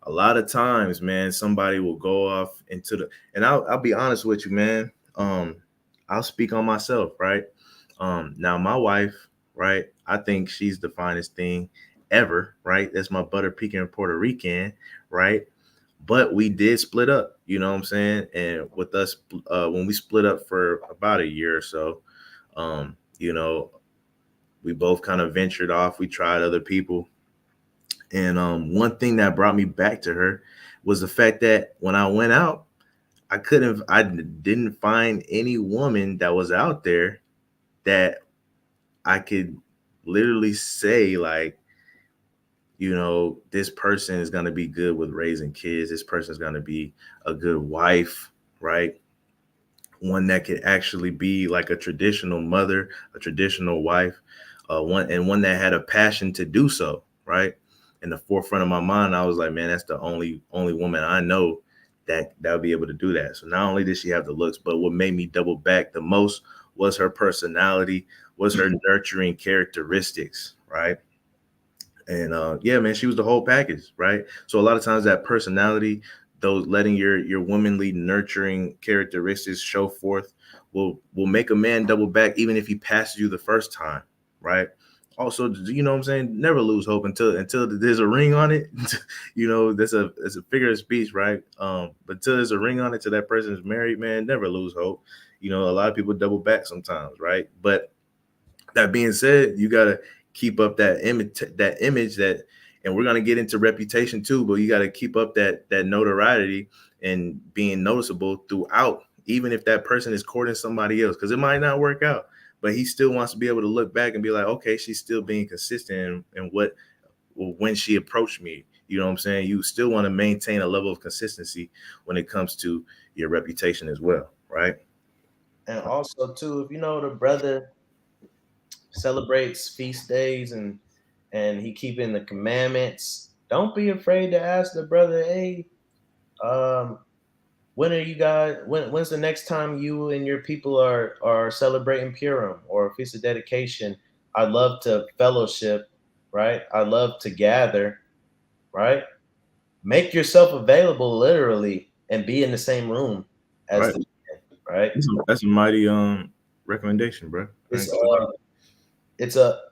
A lot of times, man, somebody will go off into the and I'll be honest with you, man. I'll speak on myself, right? Now my wife, right? I think she's the finest thing ever, right? That's my butter pecan Puerto Rican, right? But we did split up, you know what I'm saying? And with us, when we split up for about a year or so, um, you know, we both kind of ventured off. We tried other people. And one thing that brought me back to her was the fact that when I went out, I didn't find any woman that was out there that I could literally say, like, this person is going to be good with raising kids. This person is going to be a good wife, right? One that could actually be like a traditional mother, a traditional wife, one that had a passion to do so, right? In the forefront of my mind, I was like, man, that's the only woman I know that'll be able to do that. So not only did she have the looks, but what made me double back the most was her personality, was her nurturing characteristics, right? And yeah, man, she was the whole package, right? So a lot of times that personality, those letting your womanly nurturing characteristics show forth will make a man double back even if he passes you the first time, right? Also, you know what I'm saying? Never lose hope until there's a ring on it. That's a figure of speech, right? But until there's a ring on it, till that person is married, man, never lose hope. A lot of people double back sometimes, right? But that being said, you gotta keep up that image that, and we're gonna get into reputation too, but you gotta keep up that notoriety and being noticeable throughout, even if that person is courting somebody else, because it might not work out, but he still wants to be able to look back and be like, okay, she's still being consistent in what when she approached me. You know what I'm saying? You still want to maintain a level of consistency when it comes to your reputation as well, right? And also too, if you know the brother celebrates feast days and he keeping the commandments, don't be afraid to ask the brother, hey, um, when are you guys when's the next time you and your people are celebrating Purim or a feast of dedication? I'd love to fellowship, right? I'd love to gather, right? Make yourself available literally and be in the same room as Right. the man, right? That's a mighty recommendation, bro. I It's ain't gonna lie.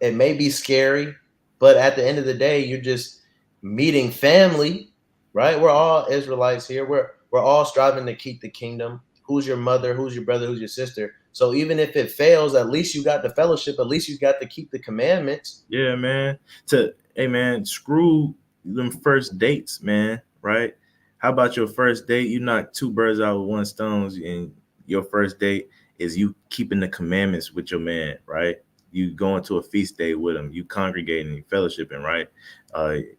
it may be scary, but at the end of the day, you're just meeting family, right? We're all Israelites here. We're all striving to keep the kingdom. Who's your mother? Who's your brother? Who's your sister? So even if it fails, at least you got the fellowship. At least you got to keep the commandments. Yeah, man. Hey, man, screw them first dates, man. Right? How about your first date? You knock two birds out with one stone, and your first date is you keeping the commandments with your man, right? you going to a feast day with them, you congregating, you fellowshipping, right?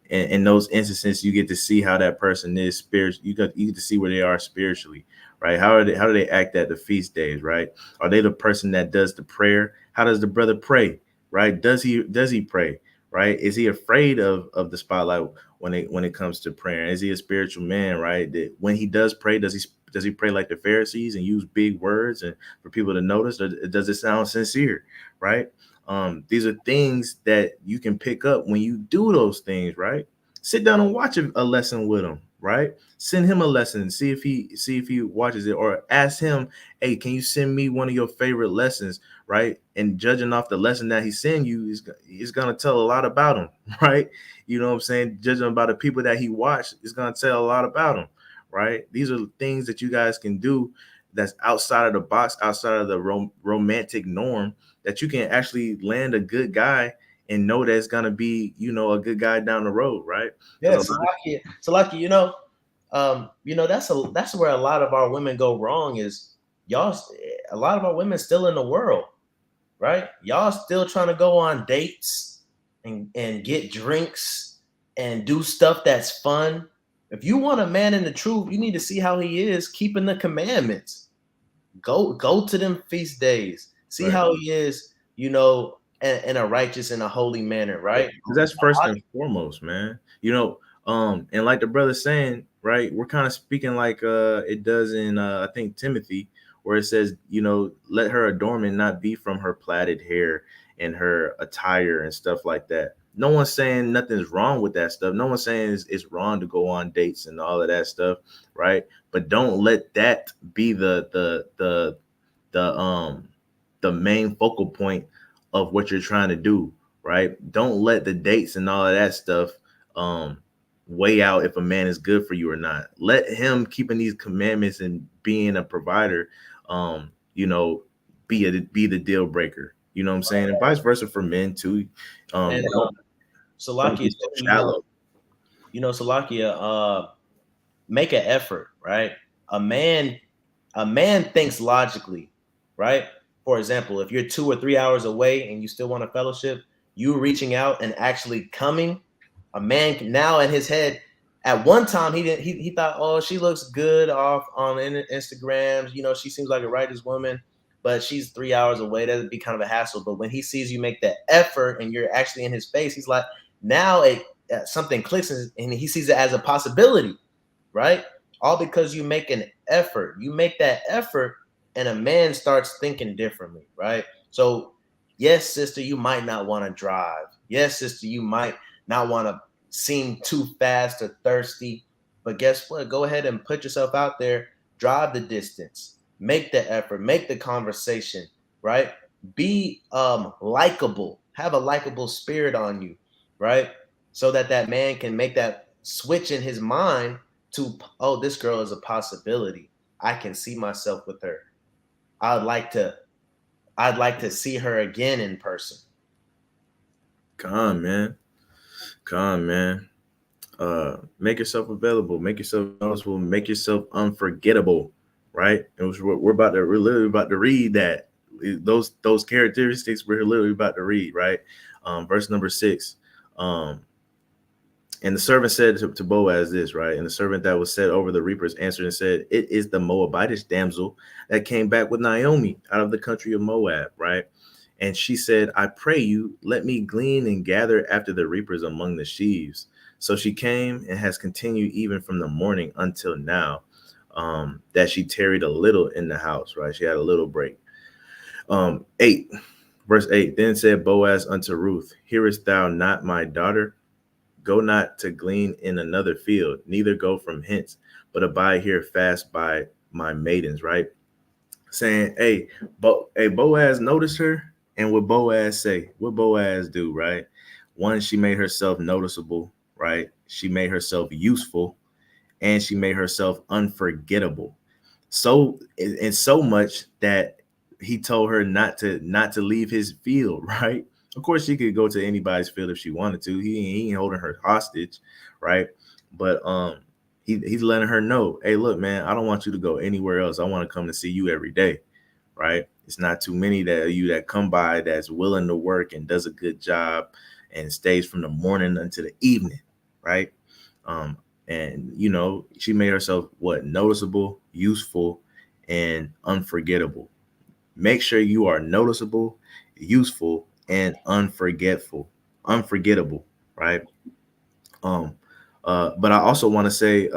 In those instances, you get to see how that person is spiritual. You get to see where they are spiritually, right? How do they act at the feast days, right? Are they the person that does the prayer? How does the brother pray, right? Does he pray, right? Is he afraid of the spotlight when it comes to prayer? Is he a spiritual man, right? That when he does pray, does he pray like the Pharisees and use big words and for people to notice, or does it sound sincere, right? These are things that you can pick up when you do those things, right? Sit down and watch a lesson with him, right? Send him a lesson, see if he watches it, or ask him, hey, can you send me one of your favorite lessons, right? And judging off the lesson that he send you is gonna tell a lot about him, right? You know what I'm saying? Judging by the people that he watched is gonna tell a lot about him, right? These are things that you guys can do that's outside of the box, outside of the romantic norm, that you can actually land a good guy and know that's gonna be, a good guy down the road, right? Yeah, Because Salaki, that's where a lot of our women go wrong is y'all. A lot of our women still in the world, right? Y'all still trying to go on dates and get drinks and do stuff that's fun. If you want a man in the truth, you need to see how he is keeping the commandments. Go to them feast days. See right. how he is, in a righteous and a holy manner, right? Because that's first and foremost, man. And like the brother saying, right, we're kind of speaking like it does in I think Timothy, where it says, let her adornment not be from her plaited hair and her attire and stuff like that. No one's saying nothing's wrong with that stuff. No one's saying it's wrong to go on dates and all of that stuff, right? But don't let that be the main focal point of what you're trying to do, right? Don't let the dates and all of that stuff weigh out if a man is good for you or not. Let him keeping these commandments and being a provider, be the deal breaker. You know what I'm saying? And vice versa for men too. And Don't Salakia, be so shallow. Salakia, make an effort, right? A man thinks logically, right? For example, if you're 2 or 3 hours away and you still want a fellowship, you reaching out and actually coming, a man can, now in his head, at one time he thought, oh, she looks good off on Instagrams, she seems like a righteous woman, but she's 3 hours away. That'd be kind of a hassle. But when he sees you make that effort and you're actually in his face, he's like, now something clicks and he sees it as a possibility, right? All because you make an effort. You make that effort, and a man starts thinking differently, right? So, yes, sister, you might not want to drive. Yes, sister, you might not want to seem too fast or thirsty. But guess what? Go ahead and put yourself out there, drive the distance, make the effort, make the conversation, right? Be likable, have a likable spirit on you, right? So that man can make that switch in his mind to, oh, this girl is a possibility. I can see myself with her. I'd like to see her again in person. Come man. Make yourself available, make yourself noticeable, make yourself unforgettable, right? And we're literally about to read that. Those characteristics we're literally about to read, right? Verse number 6. And the servant said to Boaz this, right? And the servant that was set over the reapers answered and said, it is the Moabitish damsel that came back with Naomi out of the country of Moab, right? And she said, I pray you, let me glean and gather after the reapers among the sheaves. So she came and has continued even from the morning until now, that she tarried a little in the house, right? She had a little break. 8, verse 8, then said Boaz unto Ruth, hearest thou not, my daughter? Go not to glean in another field, neither go from hence, but abide here fast by my maidens, right? Saying, hey, Boaz noticed her. And what Boaz say? What Boaz do, right? One, she made herself noticeable, right? She made herself useful, and she made herself unforgettable. So much that he told her not to leave his field, right? Of course, she could go to anybody's field if she wanted to. He ain't holding her hostage, right? But he's letting her know, hey, look, man, I don't want you to go anywhere else. I want to come to see you every day, right? It's not too many that you that come by that's willing to work and does a good job and stays from the morning until the evening, right? Um, and she made herself what noticeable, useful, and unforgettable. Make sure you are noticeable, useful, and unforgettable, right? Um, but I also want to say,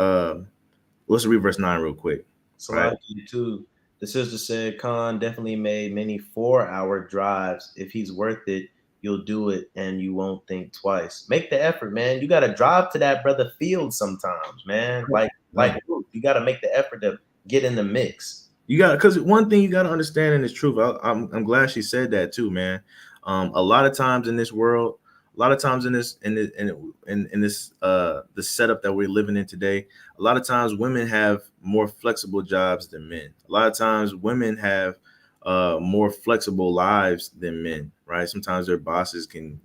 let's read verse 9 real quick, right? Salaki too. The sister said Khan definitely made many 4-hour drives. If he's worth it, you'll do it and you won't think twice. Make the effort, man. You gotta drive to that brother field sometimes, man. Like Right. Ruth, you gotta make the effort to get in the mix. You got because one thing you got to understand in this truth. I'm glad she said that too, man. A lot of times in this world, a lot of times in this the setup that we're living in today, a lot of times women have more flexible jobs than men. A lot of times women have more flexible lives than men, right? Sometimes their bosses can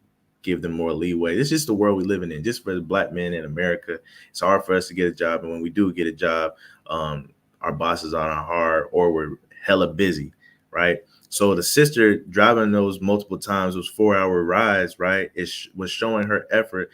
give them more leeway. This is just the world we're living in. Just for the black men in America, it's hard for us to get a job, and when we do get a job, um, our bosses are on hard or we're hella busy, right? So the sister driving those multiple times, those 4-hour rides, right, was showing her effort,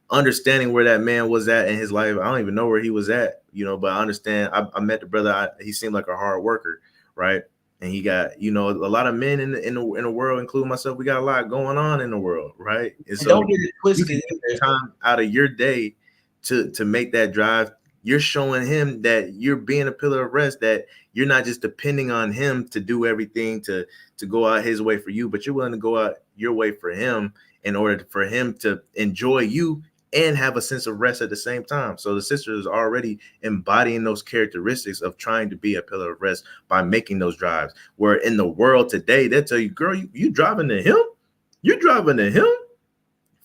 understanding where that man was at in his life. I don't even know where he was at, but I understand. I met the brother. He seemed like a hard worker, right? And he got, a lot of men in the world, including myself. We got a lot going on in the world, right? And And so don't get it you can twisted take either. time out of your day to make that drive. You're showing him that you're being a pillar of rest, that you're not just depending on him to do everything to go out his way for you, but you're willing to go out your way for him in order for him to enjoy you and have a sense of rest at the same time. So the sister is already embodying those characteristics of trying to be a pillar of rest by making those drives. Where in the world today, they tell you, girl, you driving to him? You're driving to him?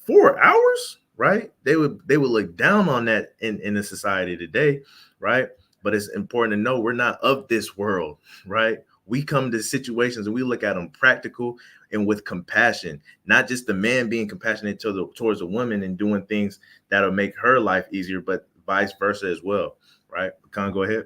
4 hours, right? They would look down on that in the society today, right? But it's important to know we're not of this world, right? We come to situations and we look at them practical and with compassion, not just the man being compassionate towards a woman and doing things that'll make her life easier, but vice versa as well, right? Khan, go ahead.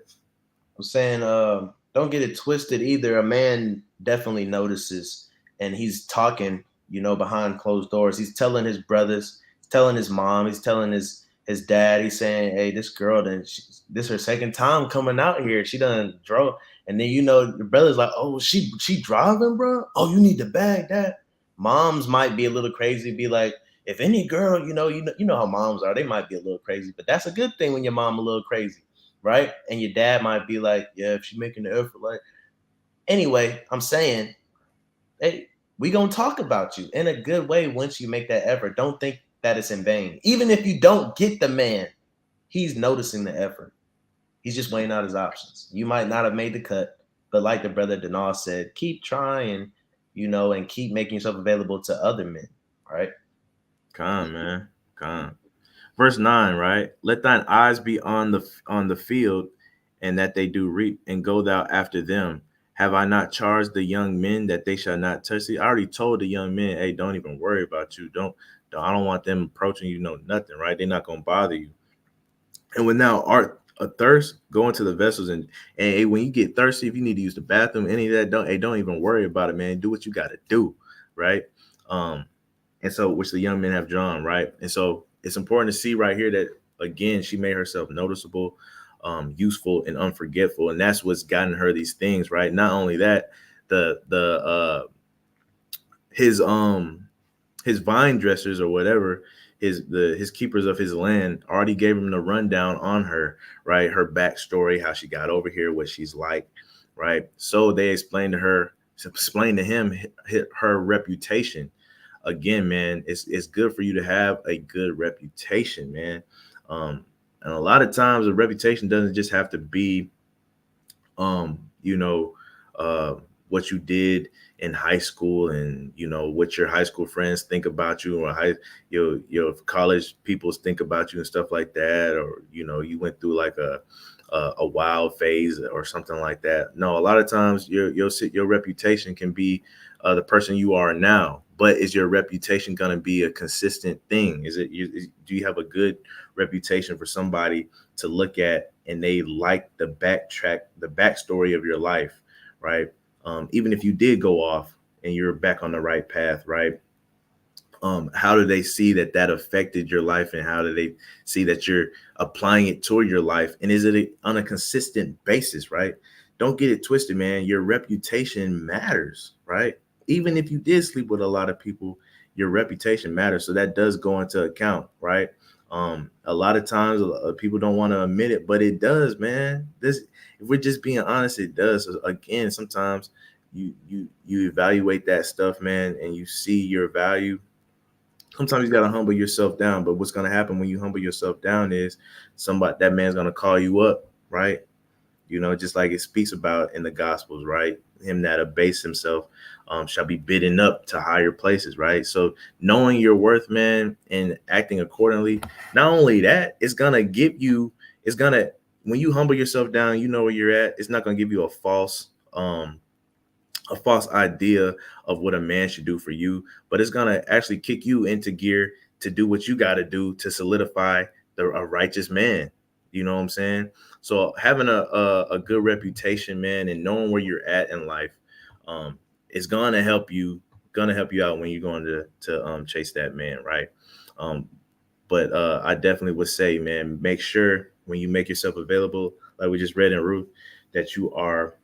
I'm saying, don't get it twisted either. A man definitely notices, and he's talking, behind closed doors. He's telling his brothers, he's telling his mom, he's telling his dad. He's saying, "Hey, this girl, this her second time coming out here. She done drove." And then the brother's like, "Oh, she driving, bro. Oh, you need to bag that." Moms might be a little crazy, be like, if any girl, you know how moms are, they might be a little crazy, but that's a good thing when your mom a little crazy, right? And your dad might be like, yeah, if she's making the effort, like, anyway, I'm saying, hey, we gonna talk about you in a good way once you make that effort. Don't think that it's in vain. Even if you don't get the man, he's noticing the effort. He's just weighing out his options. You might not have made the cut, but like the brother Denal said, keep trying, and keep making yourself available to other men, right? Khan, man. Khan. Verse 9, right? Let thine eyes be on the field, and that they do reap, and go thou after them. Have I not charged the young men that they shall not touch thee? I already told the young men, hey, don't even worry about you. I don't want them approaching you, nothing, right? They're not gonna bother you. And when thou art athirst, go into the vessels, and hey, when you get thirsty, if you need to use the bathroom, any of that, don't even worry about it, man. Do what you gotta do, right? Um, and so which the young men have drawn, right? And so it's important to see right here that again she made herself noticeable, useful, and unforgetful, and that's what's gotten her these things, right? Not only that, the his his vine dressers or whatever, his keepers of his land already gave him the rundown on her, right? Her backstory, how she got over here, what she's like, right? So they explained to him her reputation. Again, man, it's good for you to have a good reputation, man. And a lot of times a reputation doesn't just have to be um, you know, uh, what you did in high school, and what your high school friends think about you, or your college peoples think about you and stuff like that, or you went through like a wild phase or something like that. No, a lot of times your reputation can be the person you are now, but is your reputation going to be a consistent thing? Do you have a good reputation for somebody to look at and they like the backstory of your life, right? Even if you did go off and you're back on the right path, right? How do they see that that affected your life, and how do they see that you're applying it toward your life, and is it on a consistent basis, right? Don't get it twisted, man. Your reputation matters, right? Even if you did sleep with a lot of people, your reputation matters, so that does go into account, right? A lot of times people don't want to admit it, but it does, man. This, if we're just being honest, it does. So again, sometimes you evaluate that stuff, man, and you see your value. Sometimes you got to humble yourself down, but what's going to happen when you humble yourself down is somebody, that man's going to call you up, right? You know, just like it speaks about in the gospels, right? Him that abase himself shall be bidden up to higher places, right? So knowing your worth, man, and acting accordingly, not only that, it's going to give you, it's going to, when you humble yourself down, you know where you're at. It's not going to give you a false idea of what a man should do for you, but it's gonna actually kick you into gear to do what you got to do to solidify a righteous man. You know what I'm saying? So having a good reputation, man, and knowing where you're at in life, is gonna help you out when you're going to chase that man, right? Um, but I definitely would say, man, make sure when you make yourself available, like we just read in Ruth, that you are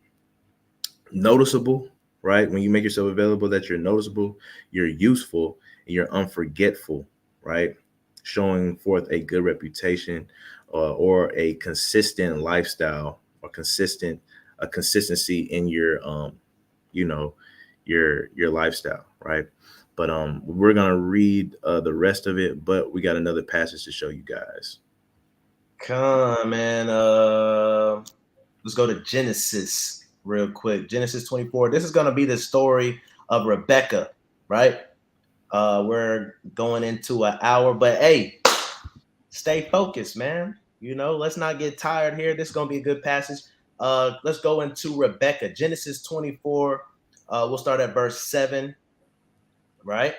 noticeable, right? When you make yourself available, that you're noticeable, you're useful, and you're unforgetful, right? Showing forth a good reputation, or a consistent lifestyle, or a consistency in your you know your lifestyle, right? But we're gonna read the rest of it, but we got another passage to show you guys. Come on, man. Let's go to Genesis real quick. Genesis 24. This is going to be the story of Rebecca, right? We're going into an hour, but hey, stay focused, man. You know, let's not get tired here. This is going to be a good passage. Let's go into Rebecca. Genesis 24. We'll start at verse 7, right?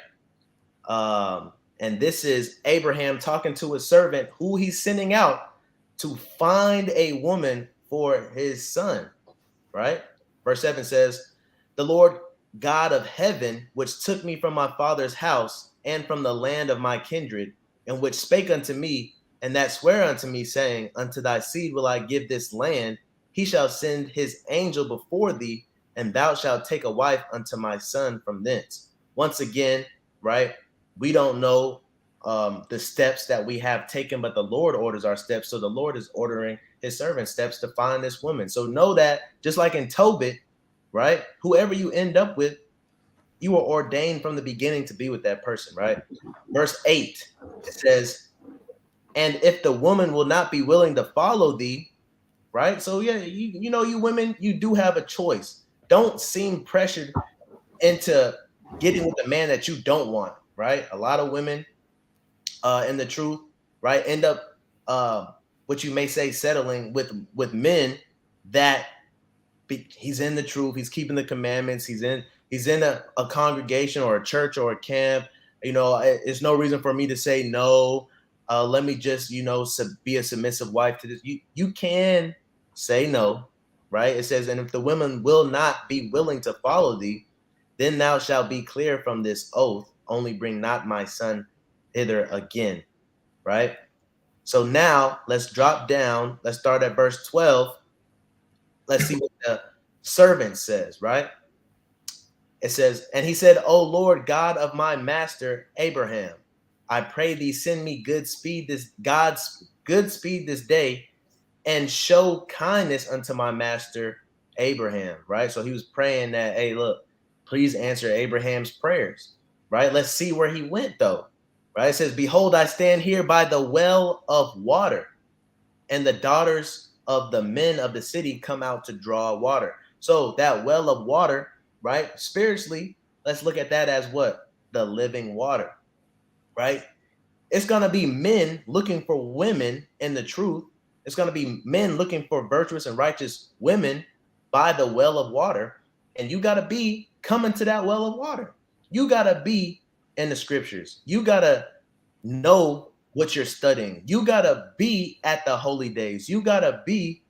And this is Abraham talking to his servant who he's sending out to find a woman for his son, right? Verse 7 says, "The Lord God of heaven, which took me from my father's house and from the land of my kindred, and which spake unto me, and that swear unto me, saying, Unto thy seed will I give this land, he shall send his angel before thee, and thou shalt take a wife unto my son from thence." Once again, right? We don't know the steps that we have taken, but the Lord orders our steps. So the Lord is ordering his servant steps to find this woman. So know that just like in Tobit, right? Whoever you end up with, you were ordained from the beginning to be with that person, right? Verse 8, it says, "And if the woman will not be willing to follow thee," right? So yeah, you know, you women, you do have a choice. Don't seem pressured into getting with a man that you don't want, right? A lot of women in the truth, right, end up what you may say settling with men that he's in the truth, he's keeping the commandments, he's in a congregation or a church or a camp. You know, it's no reason for me to say no. Let me just, you know, be a submissive wife to this. You can say no, right? It says, "And if the women will not be willing to follow thee, then thou shalt be clear from this oath. Only bring not my son hither again," right? So now let's drop down. Let's start at verse 12. Let's see what the servant says, right? It says, "And he said, O Lord God of my master Abraham, I pray thee send me God's good speed this day, and show kindness unto my master Abraham," right? So he was praying that, hey, look, please answer Abraham's prayers, right? Let's see where he went though, right? It says, "Behold, I stand here by the well of water, and the daughters of the men of the city come out to draw water." So that well of water, right? Spiritually, let's look at that as what? The living water, right? It's going to be men looking for women in the truth. It's going to be men looking for virtuous and righteous women by the well of water. And you got to be coming to that well of water. You got to be in the scriptures. You got to know what you're studying. You got to be at the holy days. You got to be,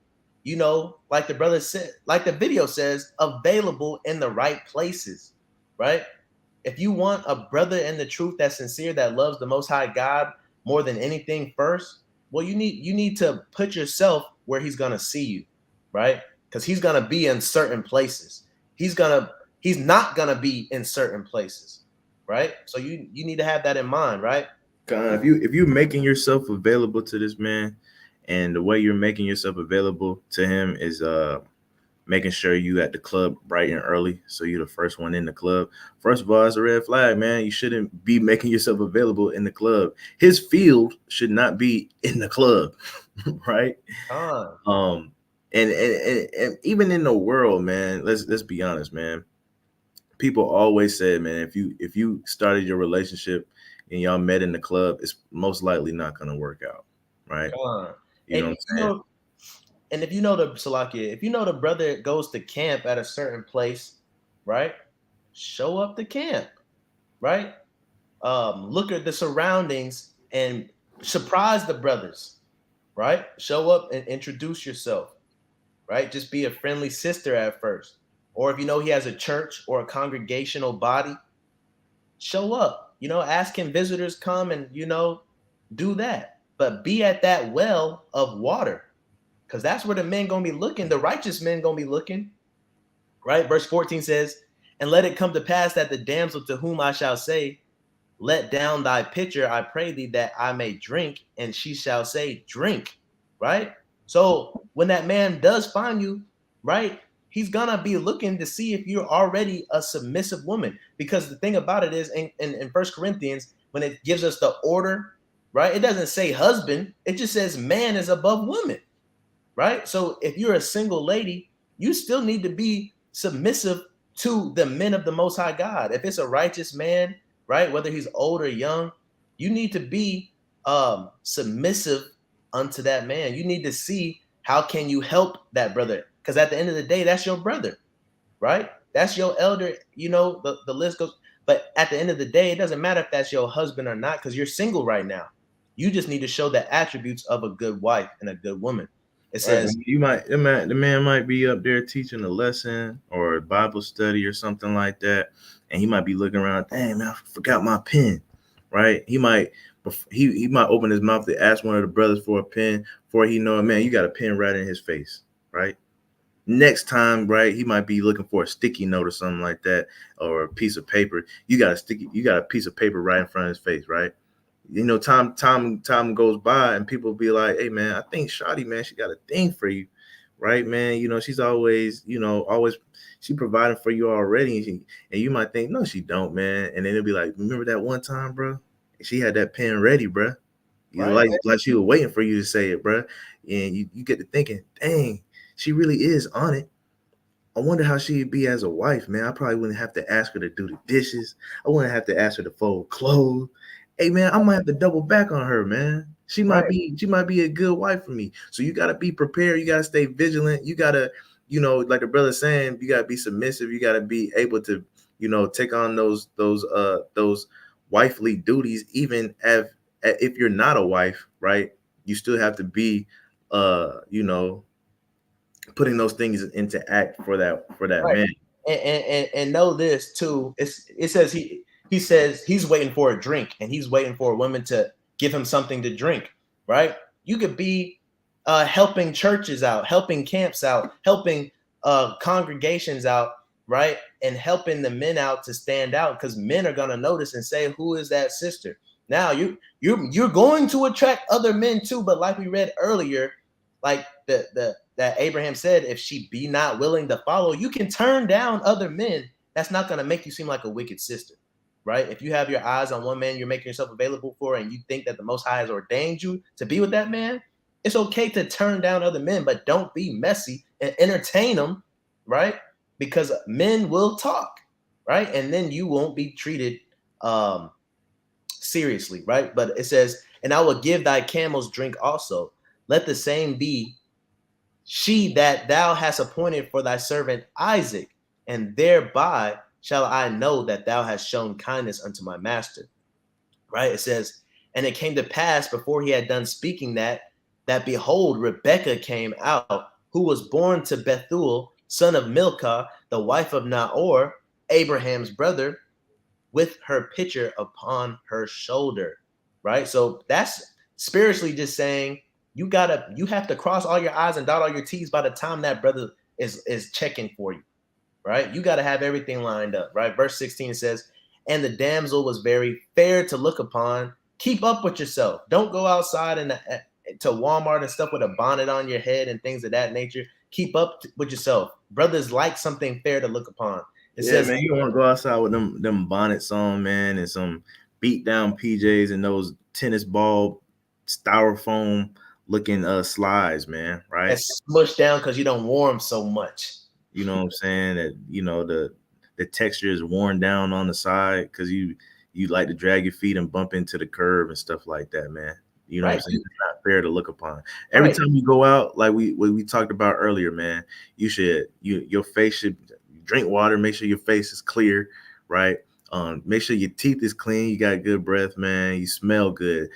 like the brother said, like the video says, available in the right places, right? If you want a brother in the truth that's sincere, that loves the Most High God more than anything first, well, you need to put yourself where he's gonna see you, right? Because he's gonna be in certain places. He's not gonna be in certain places, right? So you need to have that in mind, right? If you're making yourself available to this man, and the way you're making yourself available to him is making sure you at the club bright and early, so you're the first one in the club. First of all, it's a red flag, man. You shouldn't be making yourself available in the club. His field should not be in the club, right? Um, and even in the world, man. Let's be honest, man. People always said, man, if you started your relationship and y'all met in the club, it's most likely not gonna work out, right? You know what And I'm saying? and if you know the Salakia, if you know the brother goes to camp at a certain place, right? Show up to camp, right? Look at the surroundings and surprise the brothers, right? Show up and introduce yourself, right? Just be a friendly sister at first. Or if you know he has a church or a congregational body, show up. Ask him visitors come and do that. But be at that well of water, because that's where the men gonna be looking. The righteous men gonna be looking, right? Verse 14 says, "And let it come to pass that the damsel to whom I shall say, let down thy pitcher, I pray thee, that I may drink, and she shall say, drink," right? So when that man does find you, right, he's gonna be looking to see if you're already a submissive woman. Because the thing about it is, in First Corinthians, when it gives us the order, right, it doesn't say husband, it just says man is above woman, right? So if you're a single lady, you still need to be submissive to the men of the Most High God. If it's a righteous man, right, whether he's old or young, you need to be submissive unto that man. You need to see how can you help that brother, because at the end of the day, that's your brother, right? That's your elder. The list goes. But at the end of the day, it doesn't matter if that's your husband or not, because you're single right now. You just need to show the attributes of a good wife and a good woman. It Right. says, The man might be up there teaching a lesson or a Bible study or something like that, and he might be looking around. Dang, man, I forgot my pen. Right? He might open his mouth to ask one of the brothers for a pen. Before he know it, man, you got a pen right in his face. Right? Next time, right, he might be looking for a sticky note or something like that, or a piece of paper. You got a piece of paper right in front of his face, right? Time goes by and people be like, hey man, I think Shotty, man, she got a thing for you, right, man? She's always, she providing for you already. And you might think, no, she don't, man. And then it'll be like, remember that one time, bro? She had that pen ready, bro. right? Like she was waiting for you to say it, bro. And you get to thinking, dang, she really is on it. I wonder how she'd be as a wife, man. I probably wouldn't have to ask her to do the dishes. I wouldn't have to ask her to fold clothes. Hey, man, I might have to double back on her, man. She might Right. be a good wife for me. So you gotta be prepared. You gotta stay vigilant. You gotta, like the brother saying, you gotta be submissive. You gotta be able to, take on those wifely duties, even if you're not a wife, right? You still have to be, putting those things into act for that Right. man. And know this too. It says he says he's waiting for a drink, and he's waiting for a woman to give him something to drink. Right? You could be helping churches out, helping camps out, helping congregations out, right? And helping the men out to stand out, because men are gonna notice and say, "Who is that sister?" Now you're going to attract other men too, but like we read earlier, like that Abraham said, if she be not willing to follow, you can turn down other men. That's not going to make you seem like a wicked sister, right? If you have your eyes on one man you're making yourself available for, and you think that the Most High has ordained you to be with that man, it's okay to turn down other men, but don't be messy and entertain them, right? Because men will talk, right? And then you won't be treated seriously, right? But it says, and I will give thy camels drink also. Let the same be she that thou hast appointed for thy servant Isaac, and thereby shall I know that thou hast shown kindness unto my master. Right? It says, and it came to pass before he had done speaking that behold, Rebekah came out, who was born to Bethuel, son of Milcah, the wife of Nahor, Abraham's brother, with her pitcher upon her shoulder, right? So that's spiritually just saying you have to cross all your I's and dot all your T's by the time that brother is checking for you, right? You got to have everything lined up, right? Verse 16 says, and the damsel was very fair to look upon. Keep up with yourself. Don't go outside and to Walmart and stuff with a bonnet on your head and things of that nature. Keep up with yourself. Brothers like something fair to look upon. It says, man, you don't want to go outside with them bonnets on, man, and some beat down PJs and those tennis ball styrofoam looking slides, man, right? It's smushed down because you don't warm so much. You know what I'm saying? That, you know, the texture is worn down on the side because you like to drag your feet and bump into the curb and stuff like that, man. You know what I'm saying? It's not fair to look upon. Every time you go out, like we talked about earlier, man, your face should drink water, make sure your face is clear, right? Make sure your teeth is clean, you got good breath, man, you smell good.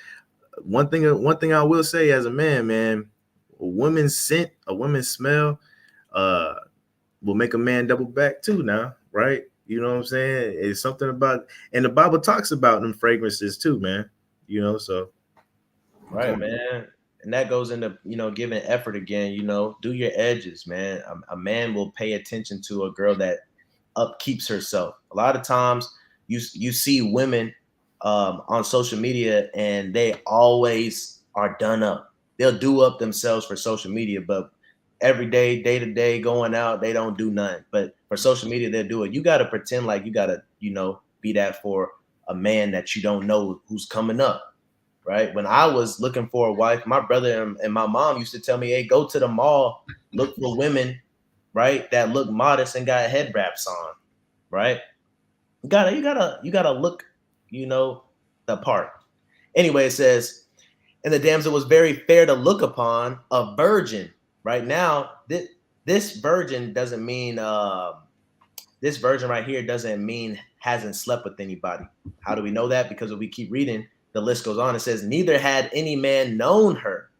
One thing I will say as a man, a woman's scent, a woman's smell, will make a man double back too now, right? You know what I'm saying? It's something about, and the Bible talks about them fragrances too, man. You know, so right, man. And that goes into, you know, giving effort again, you know, do your edges, man. A man will pay attention to a girl that upkeeps herself. A lot of times you see women on social media and they always are done up. They'll do up themselves for social media, but every day, day to day, going out, they don't do nothing. But for social media, they'll do it. You got to pretend like you got to, you know, be that for a man that you don't know who's coming up. Right. When I was looking for a wife, my brother and my mom used to tell me, hey, go to the mall, look for women, right, that look modest and got head wraps on. Right. You gotta look, you know, the part. Anyway, it says, and the damsel was very fair to look upon, a virgin. Right now, this virgin doesn't mean this virgin right here doesn't mean hasn't slept with anybody. How do we know that? Because if we keep reading, the list goes on. It says, neither had any man known her,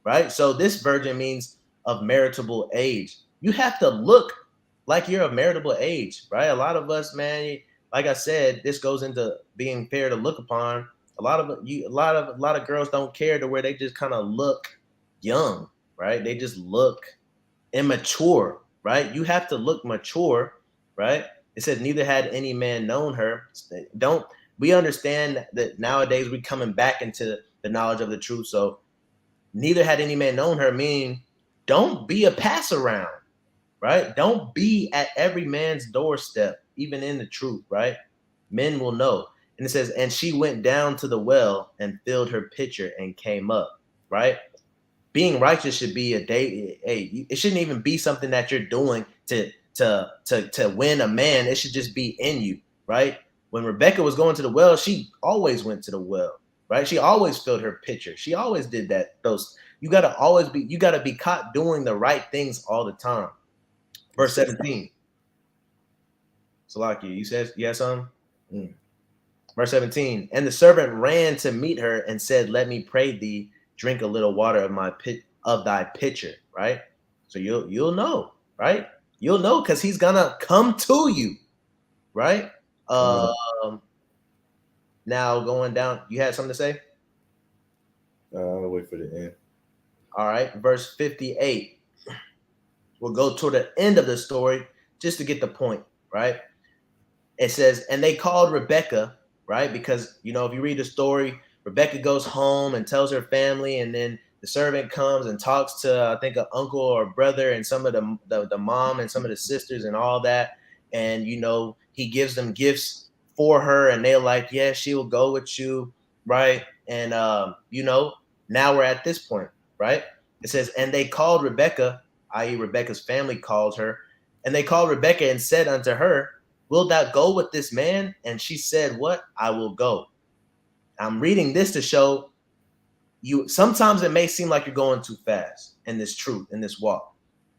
right? So this virgin means of maritable age. You have to look like you're of maritable age, right? A lot of us, man, like I said, this goes into being fair to look upon. A lot of girls don't care to where they just kind of look young, right? They just look immature, right? You have to look mature, right? It says, neither had any man known her. We understand that nowadays we're coming back into the knowledge of the truth. So neither had any man known her, meaning don't be a pass around, right? Don't be at every man's doorstep, even in the truth, right? Men will know. And it says, and she went down to the well and filled her pitcher and came up, right? Being righteous should be a day. Hey, it shouldn't even be something that you're doing to win a man. It should just be in you, right? When Rebecca was going to the well, she always went to the well, right? She always filled her pitcher. She always did that. You gotta be caught doing the right things all the time. Verse 17. Salakia, you had something? Verse 17. And the servant ran to meet her and said, let me pray thee, drink a little water of thy pitcher, right? So you'll know, right? You'll know because he's gonna come to you, right? Now going down, you had something to say? I'll wait for the end. All right, verse 58. We'll go toward the end of the story just to get the point, right? It says, and they called Rebecca, right? Because, you know, if you read the story, Rebecca goes home and tells her family, and then the servant comes and talks to, I think, an uncle or brother and some of the mom and some of the sisters and all that. And, you know, he gives them gifts for her and they're like, yeah, she will go with you, right? And, you know, now we're at this point, right? It says, and they called Rebecca, i.e. Rebecca's family calls her, and they called Rebecca and said unto her, will thou go with this man? And she said, what? I will go. I'm reading this to show you, sometimes it may seem like you're going too fast in this truth, in this walk,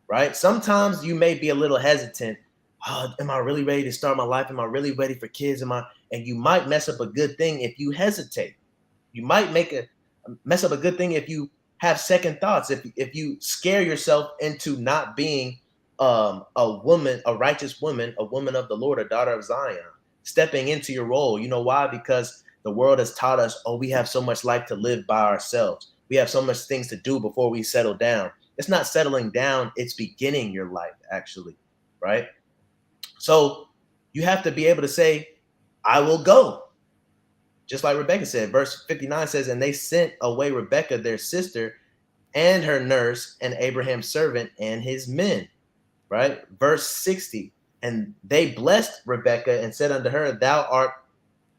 right? Sometimes you may be a little hesitant. Oh, am I really ready to start my life? Am I really ready for kids? And you might mess up a good thing if you hesitate. You might mess up a good thing if you have second thoughts, if you scare yourself into not being a woman, a righteous woman, a woman of the Lord, a daughter of Zion, stepping into your role. You know why? Because the world has taught us, oh, we have so much life to live by ourselves. We have so much things to do before we settle down. It's not settling down, it's beginning your life, actually, right? So you have to be able to say, I will go. Just like Rebecca said, verse 59 says, and they sent away Rebecca, their sister, and her nurse, and Abraham's servant, and his men. Right? Verse 60, and they blessed Rebecca and said unto her, thou art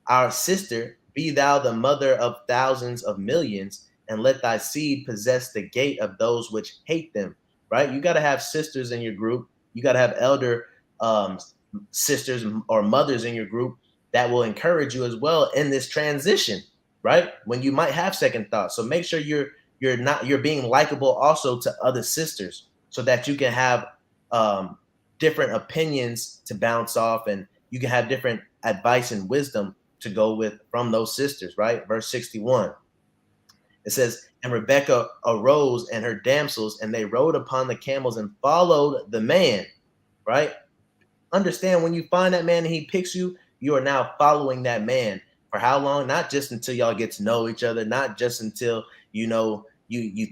our sister, be thou the mother of thousands of millions, and let thy seed possess the gate of those which hate them. Right? You got to have sisters in your group. You got to have elder sisters or mothers in your group that will encourage you as well in this transition, right? When you might have second thoughts. So make sure you're being likable also to other sisters, so that you can have different opinions to bounce off, and you can have different advice and wisdom to go with from those sisters, right? Verse 61. It says, and Rebecca arose and her damsels, and they rode upon the camels and followed the man, right? Understand, when you find that man and he picks you, you are now following that man. For how long? Not just until y'all get to know each other, not just until you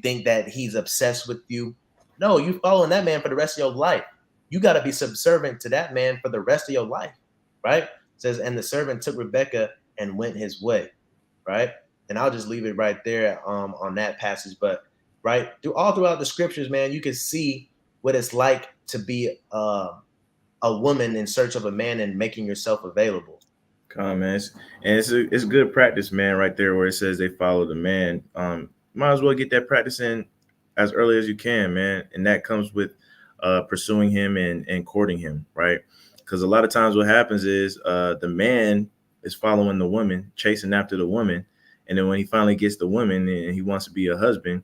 think that he's obsessed with you. No, you following that man for the rest of your life. You got to be subservient to that man for the rest of your life, right? It says, and the servant took Rebecca and went his way, right? And I'll just leave it right there on that passage. But right throughout the scriptures, man, you can see what it's like to be a woman in search of a man and making yourself available. Comments, and it's good practice, man, right there where it says they follow the man. Might as well get that practice in as early as you can, man, and that comes with pursuing him and courting him, right? Because a lot of times what happens is the man is following the woman, chasing after the woman, and then when he finally gets the woman and he wants to be a husband,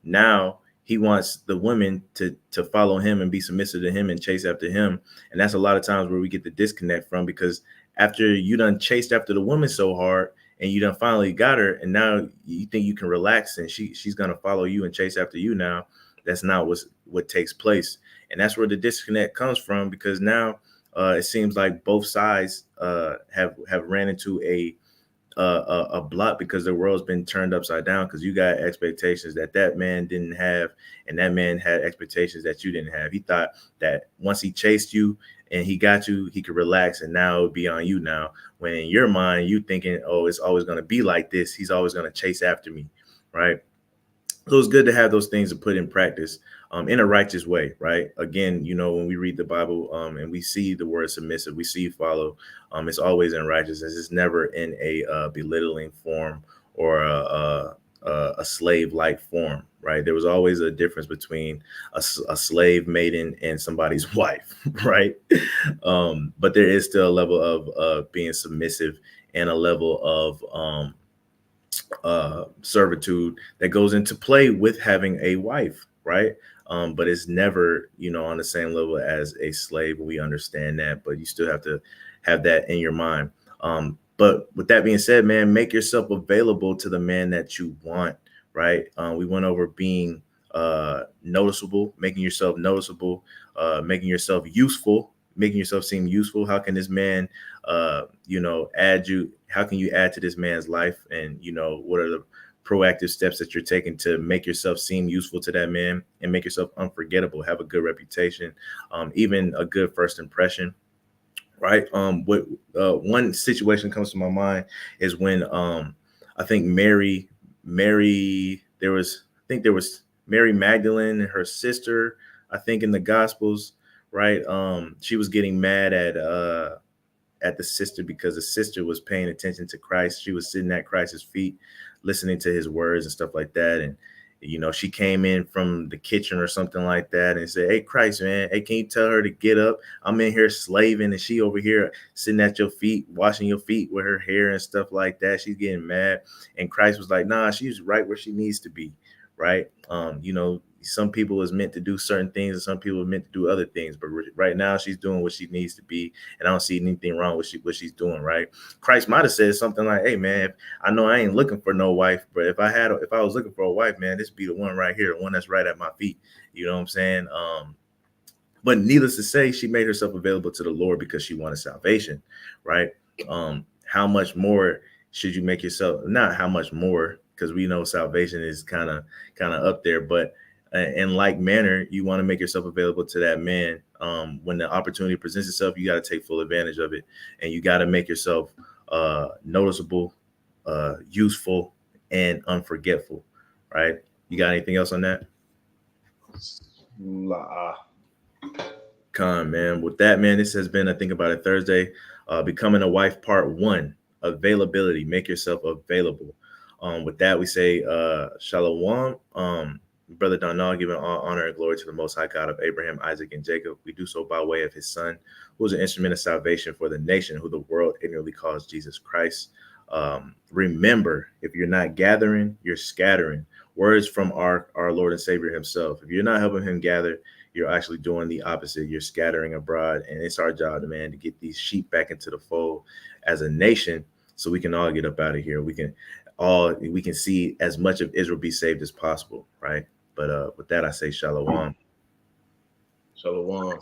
now he wants the women to follow him and be submissive to him and chase after him. And that's a lot of times where we get the disconnect from, because after you done chased after the woman so hard and you done finally got her, and now you think you can relax and she's going to follow you and chase after you. Now that's not what takes place. And that's where the disconnect comes from, because now it seems like both sides have ran into a block, because the world's been turned upside down, because you got expectations that man didn't have, and that man had expectations that you didn't have. He thought that once he chased you and he got you, he could relax, and now it would be on you now, when in your mind you thinking, oh, it's always going to be like this, he's always going to chase after me, right? So it's good to have those things to put in practice in a righteous way, right? Again, when we read the Bible and we see the word submissive, we see follow, it's always in righteousness. It's never in a belittling form or a slave-like form, right? There was always a difference between a slave maiden and somebody's wife, right? But there is still a level of being submissive and a level of servitude that goes into play with having a wife, right? But it's never, on the same level as a slave. We understand that, but you still have to have that in your mind. But with that being said, man, make yourself available to the man that you want, right? We went over being noticeable, making yourself noticeable, making yourself useful, making yourself seem useful. How can this man, add you? How can you add to this man's life? And, what are the proactive steps that you're taking to make yourself seem useful to that man and make yourself unforgettable, have a good reputation, even a good first impression, right? One situation comes to my mind is when I think Mary, there was Mary Magdalene and her sister, I think in the Gospels, right? She was getting mad at the sister because the sister was paying attention to Christ. She was sitting at Christ's feet, listening to his words and stuff like that. And, she came in from the kitchen or something like that and said, hey, Christ, man, hey, can you tell her to get up? I'm in here slaving and she over here sitting at your feet, washing your feet with her hair and stuff like that. She's getting mad. And Christ was like, nah, she's right where she needs to be. right? You know, some people is meant to do certain things and some people are meant to do other things, but right now she's doing what she needs to be, and I don't see anything wrong with what she's doing, right? Christ might have said something like, hey man, I know I ain't looking for no wife, but if I was looking for a wife, man, this be the one right here, the one that's right at my feet. You know what I'm saying? But needless to say, she made herself available to the Lord because she wanted salvation, right? How much more should you make yourself? Not how much more, because we know salvation is kind of up there, but in like manner, you want to make yourself available to that man. When the opportunity presents itself, you got to take full advantage of it, and you got to make yourself noticeable, useful, and unforgetful, right? You got anything else on that? Con, man. With that, man, this has been a Think About It Thursday. Becoming a Wife Part 1. Availability. Make yourself available. With that, we say Shalom. Brother Donald, giving all honor and glory to the Most High God of Abraham, Isaac, and Jacob. We do so by way of his son, who is an instrument of salvation for the nation, who the world ignorantly calls Jesus Christ. Remember, if you're not gathering, you're scattering. Words from our Lord and Savior himself. If you're not helping him gather, you're actually doing the opposite. You're scattering abroad, and it's our job, man, to get these sheep back into the fold as a nation, so we can all get up out of here. We can see as much of Israel be saved as possible, right? But with that, I say shalom. Shalom.